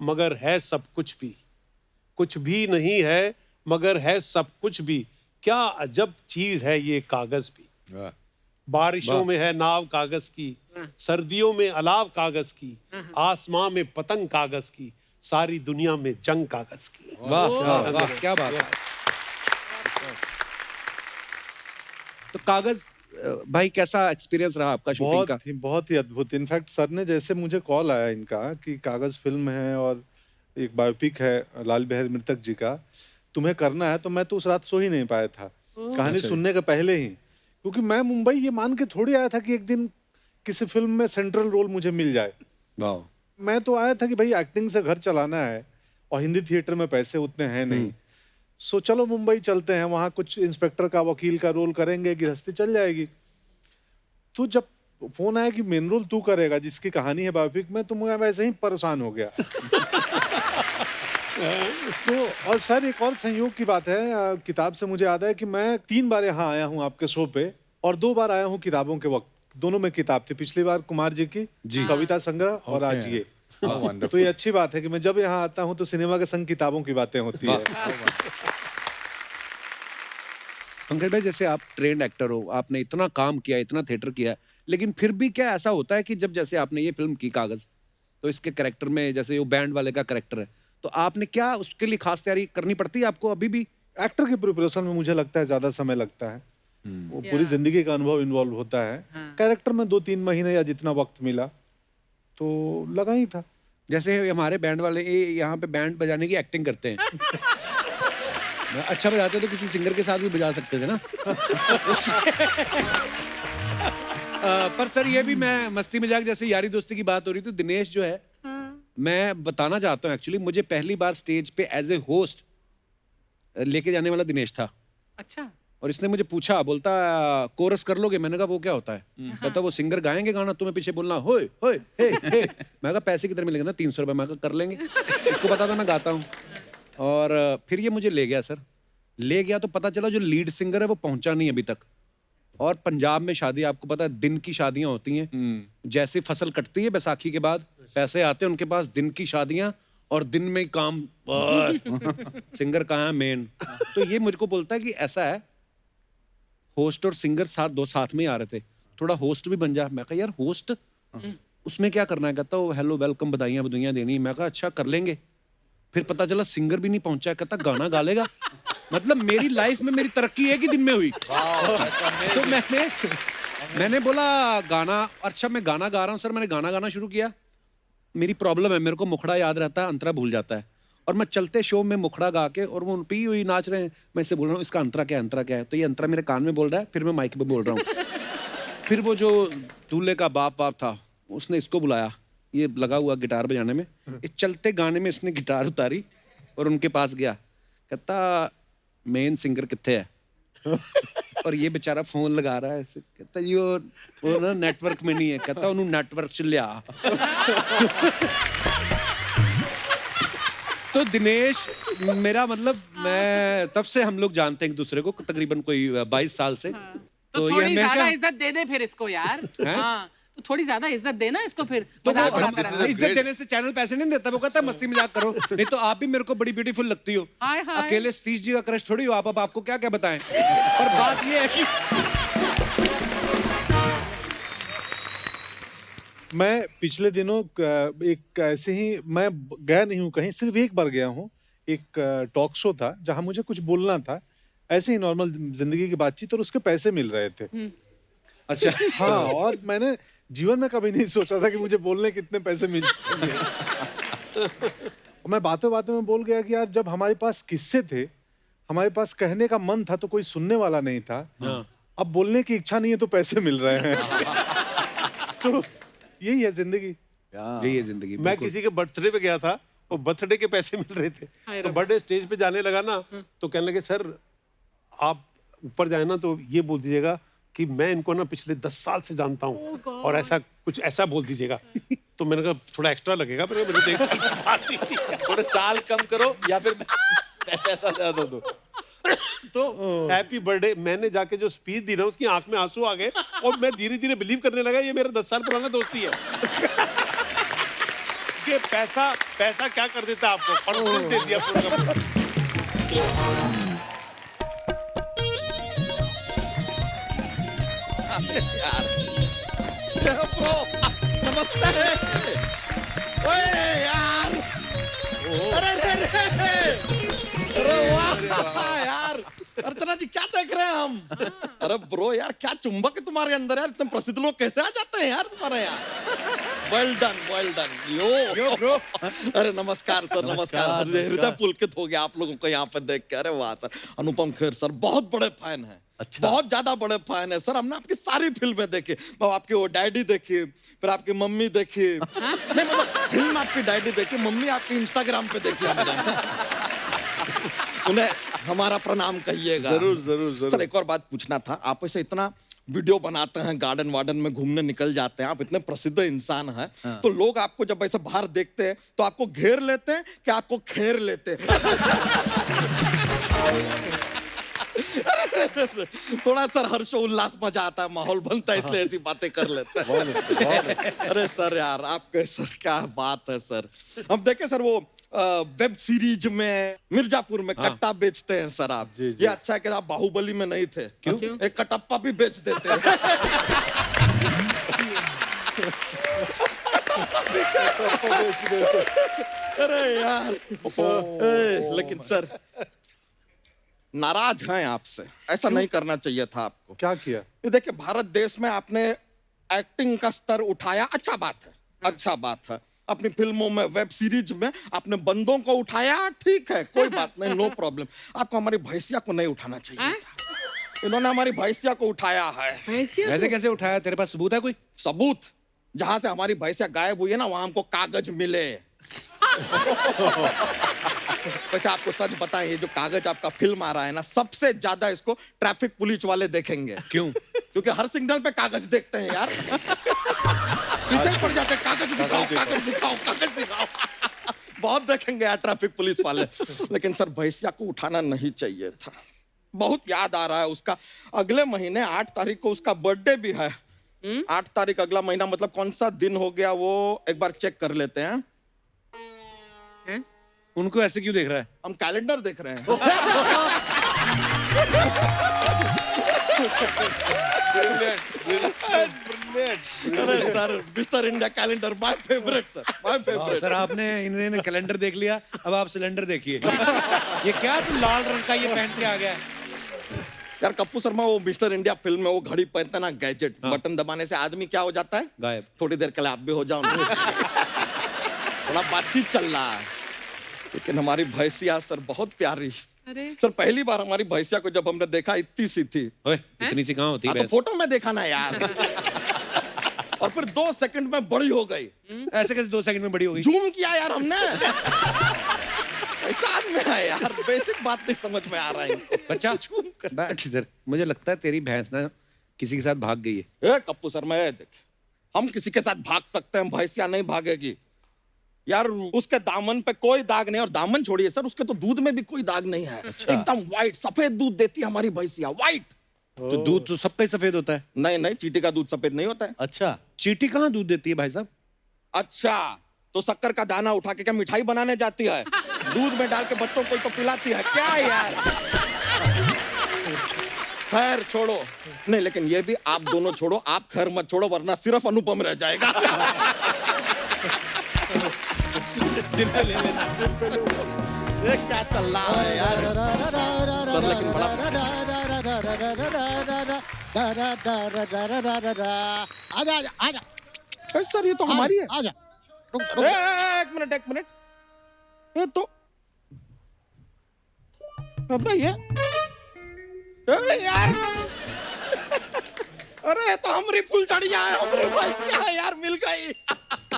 मगर है सब कुछ भी, कुछ भी नहीं है मगर है सब कुछ भी, क्या अजब चीज है ये कागज भी। वाह। बारिशों में है नाव कागज की, सर्दियों में अलाव कागज की, आसमां में पतंग कागज की, सारी दुनिया में जंग कागज की। वाह वाह वाह, क्या बात है। तो कागज भाई कैसा एक्सपीरियंस रहा आपका शूटिंग का? बहुत ही अद्भुत। इनफैक्ट सर ने जैसे मुझे कॉल आया इनका कि कागज फिल्म है और एक बायोपिक है लाल बिहारी मृतक जी का, तुम्हें करना है, तो मैं तो उस रात सो ही नहीं पाया था कहानी सुनने के पहले ही, क्योंकि मैं मुंबई ये मान के थोड़ी आया था कि एक दिन किसी फिल्म में सेंट्रल रोल मुझे मिल जाए। वाह। मैं तो आया था कि भाई एक्टिंग से घर चलाना है और हिंदी थिएटर में पैसे उतने हैं नहीं, सो चलो मुंबई चलते हैं, वहाँ कुछ इंस्पेक्टर का वकील का रोल करेंगे, गृहस्थी चल जाएगी। तो जब फोन आया कि मेन रोल तू करेगा जिसकी कहानी है बायोपिक में, तो मैं वैसे ही परेशान हो गया। तो और सर एक और संयोग की बात है, किताब से मुझे याद है कि मैं 3 बार यहाँ आया हूँ आपके शो पे और 2 बार आया हूँ किताबों के वक्त, दोनों में किताब थी। पिछली बार कुमार जी की कविता संग्रह और आज ये। तो ये अच्छी बात है कि मैं जब यहाँ आता हूँ तो सिनेमा के संग किताबों की बातें होती है। पंकज भाई जैसे आप ट्रेंड एक्टर हो, आपने इतना काम किया, इतना थिएटर किया, लेकिन फिर भी क्या ऐसा होता है कि जब जैसे आपने ये फिल्म की कागज, तो इसके कैरेक्टर में जैसे वो बैंड वाले का कैरेक्टर है, तो आपने क्या उसके लिए खास तैयारी करनी पड़ती है आपको अभी भी? एक्टर की प्रिपरेशन में मुझे लगता है ज्यादा समय लगता है, वो पूरी जिंदगी का अनुभव इन्वॉल्व होता है। कैरेक्टर में 2-3 महीने या जितना वक्त मिला तो लगा ही था। जैसे हमारे बैंड वाले ये यहाँ पे बैंड बजाने की एक्टिंग करते हैं। अच्छा बजाते तो किसी सिंगर के साथ भी बजा सकते थे ना। पर सर ये भी मैं मस्ती मजाक जैसे यारी दोस्ती की बात हो रही थी, दिनेश जो है, मैं बताना चाहता हूँ एक्चुअली मुझे पहली बार स्टेज पे एज ए होस्ट लेके जाने वाला दिनेश था। अच्छा। और इसने मुझे पूछा, बोलता कोरस कर लोगे? मैंने कहा वो क्या होता है? कहता वो सिंगर गाएंगे गाना, तुम्हें पीछे बोलना होए होए हे हे। मैं कहा पैसे किधर मिलेंगे ना, 300 रुपए। मैं कहा कर लेंगे। इसको पता था मैं गाता हूँ। और फिर ये मुझे ले गया सर, ले गया तो पता चला जो लीड सिंगर है वो पहुंचा नहीं अभी तक। और पंजाब में शादी आपको पता है दिन की शादियां होती हैं, जैसे फसल कटती है बैसाखी के बाद पैसे आते हैं उनके पास, दिन की शादियां और दिन में ही काम। सिंगर कहाँ है मेन? तो ये मुझको बोलता है कि ऐसा है, होस्ट और सिंगर साथ में ही आ रहे थे, थोड़ा होस्ट भी बन जा। मैं कहा यार होस्ट उसमें क्या करना है? कहता वो हेलो वेलकम बधाइयां बधाइयां देनी। मैं कहा अच्छा कर लेंगे। फिर पता चला सिंगर भी नहीं पहुंचा, कहता गाना गा लेगा। मतलब मेरी लाइफ में मेरी तरक्की एक ही दिन में हुई। तो मैंने बोला गाना, अच्छा मैं गाना गा रहा हूँ सर। मैंने गाना गाना शुरू किया। मेरी प्रॉब्लम है, मेरे को मुखड़ा याद रहता है, अंतरा भूल जाता है। और मैं चलते शो में मुखड़ा गा के, और वो पी हुई नाच रहे हैं, मैं इससे बोल रहा हूँ इसका अंतरा क्या है, अंतरा क्या है? तो ये अंतरा मेरे कान में बोल रहा है, फिर मैं माइक पे बोल रहा हूँ। फिर वो जो दूल्हे का बाप था उसने इसको बुलाया, ये लगा हुआ गिटार बजाने में। इस चलते गाने में इसने गिटार उतारी और उनके पास गया, कहता मेन सिंगर कित्थे है? और ये बेचारा फोन लगा रहा है ऐसे, कहता जी वो ना नेटवर्क में नहीं है, कहता उन्होंने नेटवर्क च लिया। तो दिनेश मेरा मतलब, मैं तब से हम लोग जानते हैं एक दूसरे को, तकरीबन कोई 22 साल से। तो थोड़ी ज्यादा इज्जत दे दे फिर इसको यार। हाँ, तो थोड़ी ज्यादा इज्जत देना इसको फिर। तो मजाक वो मत हम करा। इज्जत देने से चैनल पैसे नहीं देता, वो कहता है मस्ती मजाक करो। नहीं तो आप भी मेरे को बड़ी ब्यूटीफुल लगती हो। हाय हाय। अकेले सतीश जी का क्रश थोड़ी हो आप, अब आपको क्या क्या बताएं। पर बात ये है कि मैं पिछले दिनों एक ऐसे ही, मैं गया नहीं हूँ कहीं, सिर्फ एक बार गया हूँ। एक टॉक शो था जहाँ मुझे कुछ बोलना था, ऐसे ही नॉर्मल जिंदगी की बातचीत, और उसके पैसे मिल रहे थे। अच्छा हाँ, और मैंने जीवन में कभी नहीं सोचा था कि मुझे बोलने कितने पैसे मिल जाएंगे। और मैं बातों बातों में बोल गया कि यार, जब हमारे पास किस्से थे, हमारे पास कहने का मन था, तो कोई सुनने वाला नहीं था। अब बोलने की इच्छा नहीं है तो पैसे मिल रहे हैं। तो यही है जिंदगी। यही है जिंदगी। मैं किसी के बर्थडे पे गया था, वो बर्थडे के पैसे मिल रहे थे, तो बर्थडे स्टेज पे जाने लगा ना, तो कहने लगे सर आप ऊपर जाए ना तो ये बोल दीजिएगा कि मैं इनको ना पिछले 10 साल से जानता हूँ, और ऐसा कुछ ऐसा बोल दीजिएगा। तो मैंने कहा थोड़ा एक्स्ट्रा लगेगा, मेरे को 1 साल की बात ही थी। थोड़े साल कम करो या फिर पैसा ज्यादा दो। तो हैप्पी बर्थडे मैंने जाके जो स्पीच दी ना, उसकी आंख में आंसू आ गए, और मैं धीरे धीरे बिलीव करने लगा ये मेरा 10 साल पुराना दोस्ती है। कि पैसा क्या कर देता है आपको, कॉन्फिडेंस दे दिया पूरा का पूरा। नमस्ते। ओए यार, अरे वाह यार, अर्चना जी क्या देख रहे हैं हम? अरे ब्रो यार, क्या चुंबक है तुम्हारे अंदर यार, इतने प्रसिद्ध लोग कैसे आ जाते हैं यार तुम्हारे यहाँ? वेल डन यो ब्रो। अरे नमस्कार सर, नमस्कार। हृदय पुलकित हो गया आप लोगों को यहाँ पे देख के। अरे वाह सर, अनुपम खेर सर बहुत बड़े फैन हैं। अच्छा। बहुत ज्यादा बड़े फैन है सर, हमने आपकी सारी फिल्में देखी। मैं आपकी वो डैडी देखी, फिर आपकी मम्मी देखी। नहीं मतलब फिल्म आपकी डैडी देखी, मम्मी आपकी इंस्टाग्राम पे देखी हमने। उन्हें हमारा प्रणाम कहिएगा। जरूर जरूर जरूर। सर एक और बात पूछना था, आप ऐसे इतना वीडियो बनाते हैं, गार्डन वार्डन में घूमने निकल जाते हैं, आप इतने प्रसिद्ध इंसान हैं, तो लोग आपको जब ऐसे बाहर देखते हैं तो आपको घेर लेते हैं कि आपको खेर लेते हैं? थोड़ा सर हर्षोल्लास मजा आता है, माहौल बनता है, इसलिए ऐसी बातें कर लेते हैं। अरे सर यार, आपके सर क्या बात है सर। हम देखे सर वो वेब सीरीज में मिर्जापुर में कट्टा बेचते हैं सर आप। ये अच्छा है कि आप बाहुबली में नहीं थे। क्यों? एक कटप्पा भी बेच देते हैं। अरे यार, लेकिन सर नाराज हैं आपसे, ऐसा नहीं करना चाहिए था आपको। क्या किया? ये देखिए, भारत देश में आपने एक्टिंग का स्तर उठाया, अच्छा बात है, अच्छा बात है। अपनी फिल्मों में, वेब सीरीज में आपने बंदों को उठाया, ठीक है, कोई बात नहीं, नो प्रॉब्लम। आपको हमारी भैंसिया को नहीं उठाना चाहिए था। इन्होंने हमारी भैंसिया को उठाया है। वैसे कैसे उठाया? तेरे पास सबूत है कोई? सबूत? जहां से हमारी भैंसिया गायब हुई है ना, वहां हमको कागज मिले। वैसे आपको सच बताएं, ये जो कागज आपका फिल्म आ रहा है ना, सबसे ज्यादा इसको ट्रैफिक पुलिस वाले देखेंगे। क्यों? क्योंकि हर सिग्नल पे कागज देखते हैं यार। पीछे ही पड़ जाते हैं, कागज दिखाओ, कागज दिखाओ, कागज दिखाओ। बहुत देखेंगे यार ट्रैफिक पुलिस वाले। लेकिन सर भैंसिया को उठाना नहीं चाहिए था। बहुत याद आ रहा है उसका। अगले महीने 8 तारीख को उसका बर्थडे भी है। 8 तारीख अगला महीना, मतलब कौन सा दिन हो गया वो एक बार चेक कर लेते हैं। उनको ऐसे क्यों देख रहा है? हम कैलेंडर देख रहे हैं। अरे sir, mister India calendar my favourite sir, my favourite. Sir आपने इन्होंने कैलेंडर देख लिया, अब आप सिलेंडर देखिए। ये क्या तू लाल रंग का ये पहन के आ गया है? यार कप्पू शर्मा, वो मिस्टर इंडिया फिल्म में वो घड़ी पहनता ना, गैजेट, बटन दबाने से आदमी क्या हो जाता है? गायब। थोड़ी देर के लिए आप भी हो जाओ। थोड़ा बातचीत चल रहा है। लेकिन हमारी भैंसिया सर बहुत प्यारी। सर पहली बार हमारी भैंसिया को जब हमने देखा, इतनी सी थी। ओए, इतनी सी कहाँ होती है? तो फोटो में देखा ना यार। और फिर 2 सेकंड में बड़ी हो गई। ऐसे कैसे 2 सेकंड में बड़ी हो गई? जूम किया यार हमने। ऐसा आदमी है यार, बेसिक बात नहीं समझ में आ रहा है इनको। बच्चा बैठ इधर। मुझे लगता है तेरी भैंस ना किसी के साथ भाग गई है। ए कप्पू सर, मैं देख, हम किसी के साथ भाग सकते हैं, भैंसिया नहीं भागेगी यार। उसके दामन पे कोई दाग नहीं, और दामन छोड़िए सर, उसके तो दूध में भी कोई दाग नहीं है। एकदम व्हाइट सफेद दूध देती है हमारी भैंसिया, व्हाइट। तो दूध तो सबका ही सफेद होता है। नहीं नहीं, चींटी का दूध सफेद नहीं होता है। अच्छा, चींटी कहाँ दूध देती है भाई साहब? अच्छा, तो शक्कर का दाना उठा के क्या मिठाई बनाने जाती है? दूध में डाल के बच्चों को तो पिलाती है क्या यार? खैर छोड़ो, नहीं लेकिन ये भी आप दोनों छोड़ो, आप खैर मत छोड़ो, वरना सिर्फ अनुपम रह जाएगा। ये क्या चल रहा है यार सर? लेकिन बड़ा आजा आजा आजा ए, सर ये तो हमारी है। आजा एक मिनट, ये तो अबे ये ए, यार अरे ये तो हमारी फुलझड़िया है, हमारी भैंसिया है यार, मिल गई।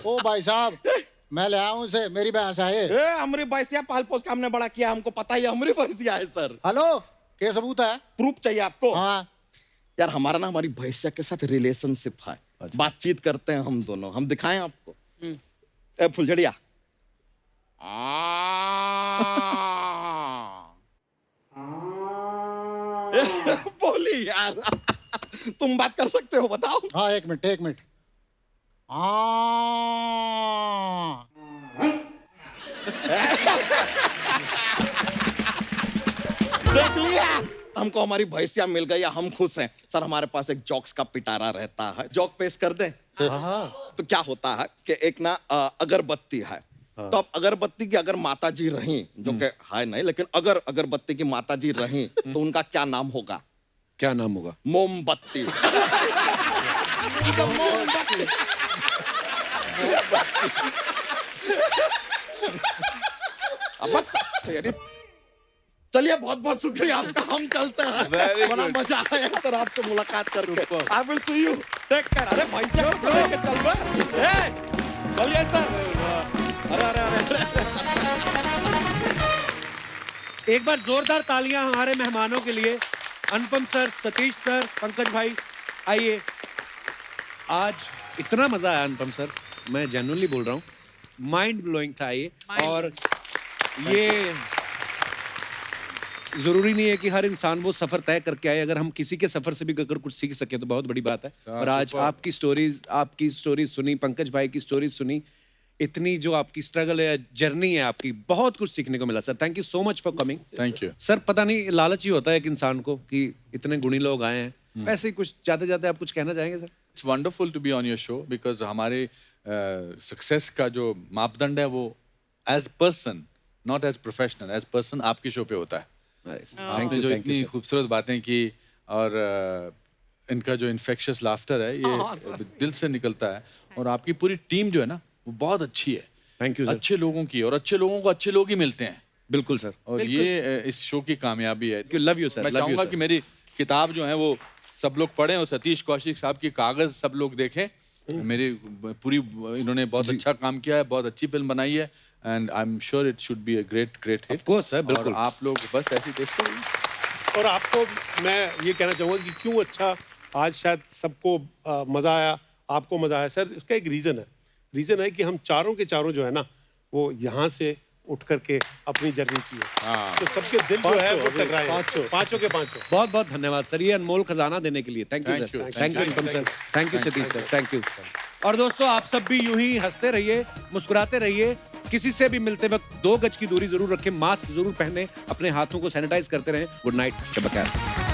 ओ भाई साहब, मैं ले आऊं उसे, मेरी भैंस है ये। ए, हमारी भैंसिया पाल पोस के हमने बड़ा किया, हमको पता ही है हमारी भैंसिया है सर। हेलो, क्या सबूत है? प्रूफ चाहिए आपको? हाँ यार हमारा ना हमारी भैंसिया के साथ रिलेशनशिप है, बातचीत करते हैं हम दोनों, हम दिखाएं आपको। ए फुलझड़िया, बोली यार, तुम बात कर सकते हो, बताओ। हाँ, एक मिनट। देख लिया, हमको हमारी भैंसिया मिल गई, हम खुश हैं सर। हमारे पास एक जोक्स का पिटारा रहता है, जोक पेश कर दें? तो क्या होता है कि एक ना अगरबत्ती है, तो अब अगरबत्ती की अगर माता जी रही, जो कि है नहीं, लेकिन अगर अगरबत्ती की माता जी रही तो उनका क्या नाम होगा? क्या नाम होगा? मोमबत्ती। तो मोमबत्ती। अब यार, चलिए बहुत बहुत शुक्रिया आपका, हम चलते हैं। बड़ा मजा आया सर आपसे मुलाकात करके। I will see you, take care. अरे भाई साहब को लेके चल बे, चलिए सर। अरे एक बार जोरदार तालियां हमारे मेहमानों के लिए। अनुपम सर, सतीश सर, पंकज भाई, आइए। आज इतना मजा आया अनुपम सर, मैं जेन्युइनली बोल रहा हूँ, माइंड ब्लोइंग था ये। और ये जरूरी नहीं है कि हर इंसान वो सफर तय करके आए, अगर हम किसी के सफर से भी अगर कुछ सीख सके तो बहुत बड़ी बात है। और आज आपकी स्टोरी सुनी, पंकज भाई की स्टोरी सुनी, इतनी जो आपकी स्ट्रगल है, जर्नी है आपकी, बहुत कुछ सीखने को मिला sir. Thank you so much for coming. Thank you sir. पता नहीं लालच ही होता है एक इंसान को कि इतने गुणी लोग आए हैं, वैसे ही कुछ जाते जाते आप कुछ कहना चाहेंगे sir? It's wonderful to be on your show, because हमारे सक्सेस का जो मापदंड है वो as person, not as professional, as person आपके शो पे होता है। आपने जो इतनी खूबसूरत बातें की, और इनका जो इन्फेक्शियस लाफ्टर है ये दिल से निकलता है, और आपकी पूरी टीम जो है ना वो बहुत अच्छी है। Thank you sir. अच्छे लोगों की, और अच्छे लोगों को अच्छे लोग ही मिलते हैं। बिल्कुल सर। और ये इस शो की कामियाबी है। Love you sir. मैं चाहूंगा कि मेरी किताब जो है वो सब लोग पढ़ें, और सतीश कौशिक साहब की कागज सब लोग देखें। मेरी पूरी, इन्होंने बहुत अच्छा काम किया है, बहुत अच्छी फिल्म बनाई है, and I am sure it should be a great hit. Of course sir, बिल्कुल। और आप लोग बस ऐसे ही देखते रहिए। और आपको मैं ये कहना चाहूँगा कि क्यों अच्छा आज शायद सबको मज़ा आया, आपको मज़ा आया सर, इसका एक रीज़न है कि हम चारों के चारों जो है ना वो यहाँ से उठ करके अपनी जर्नी की है। तो सबके दिल जो है वो टकराए, पांचों के पांचों। बहुत बहुत धन्यवाद सर, ये अनमोल खजाना देने के लिए। Thank you sir. Thank you Anupam sir, thank you Satish sir, thank you. और दोस्तों आप सब भी यूं ही हंसते रहिए, मुस्कुराते रहिए, किसी से भी मिलते वक्त 2 गज की दूरी जरूर रखें, मास्क जरूर पहने, अपने हाथों को सैनिटाइज करते रहें। गुड नाइट, शब ख़ैर।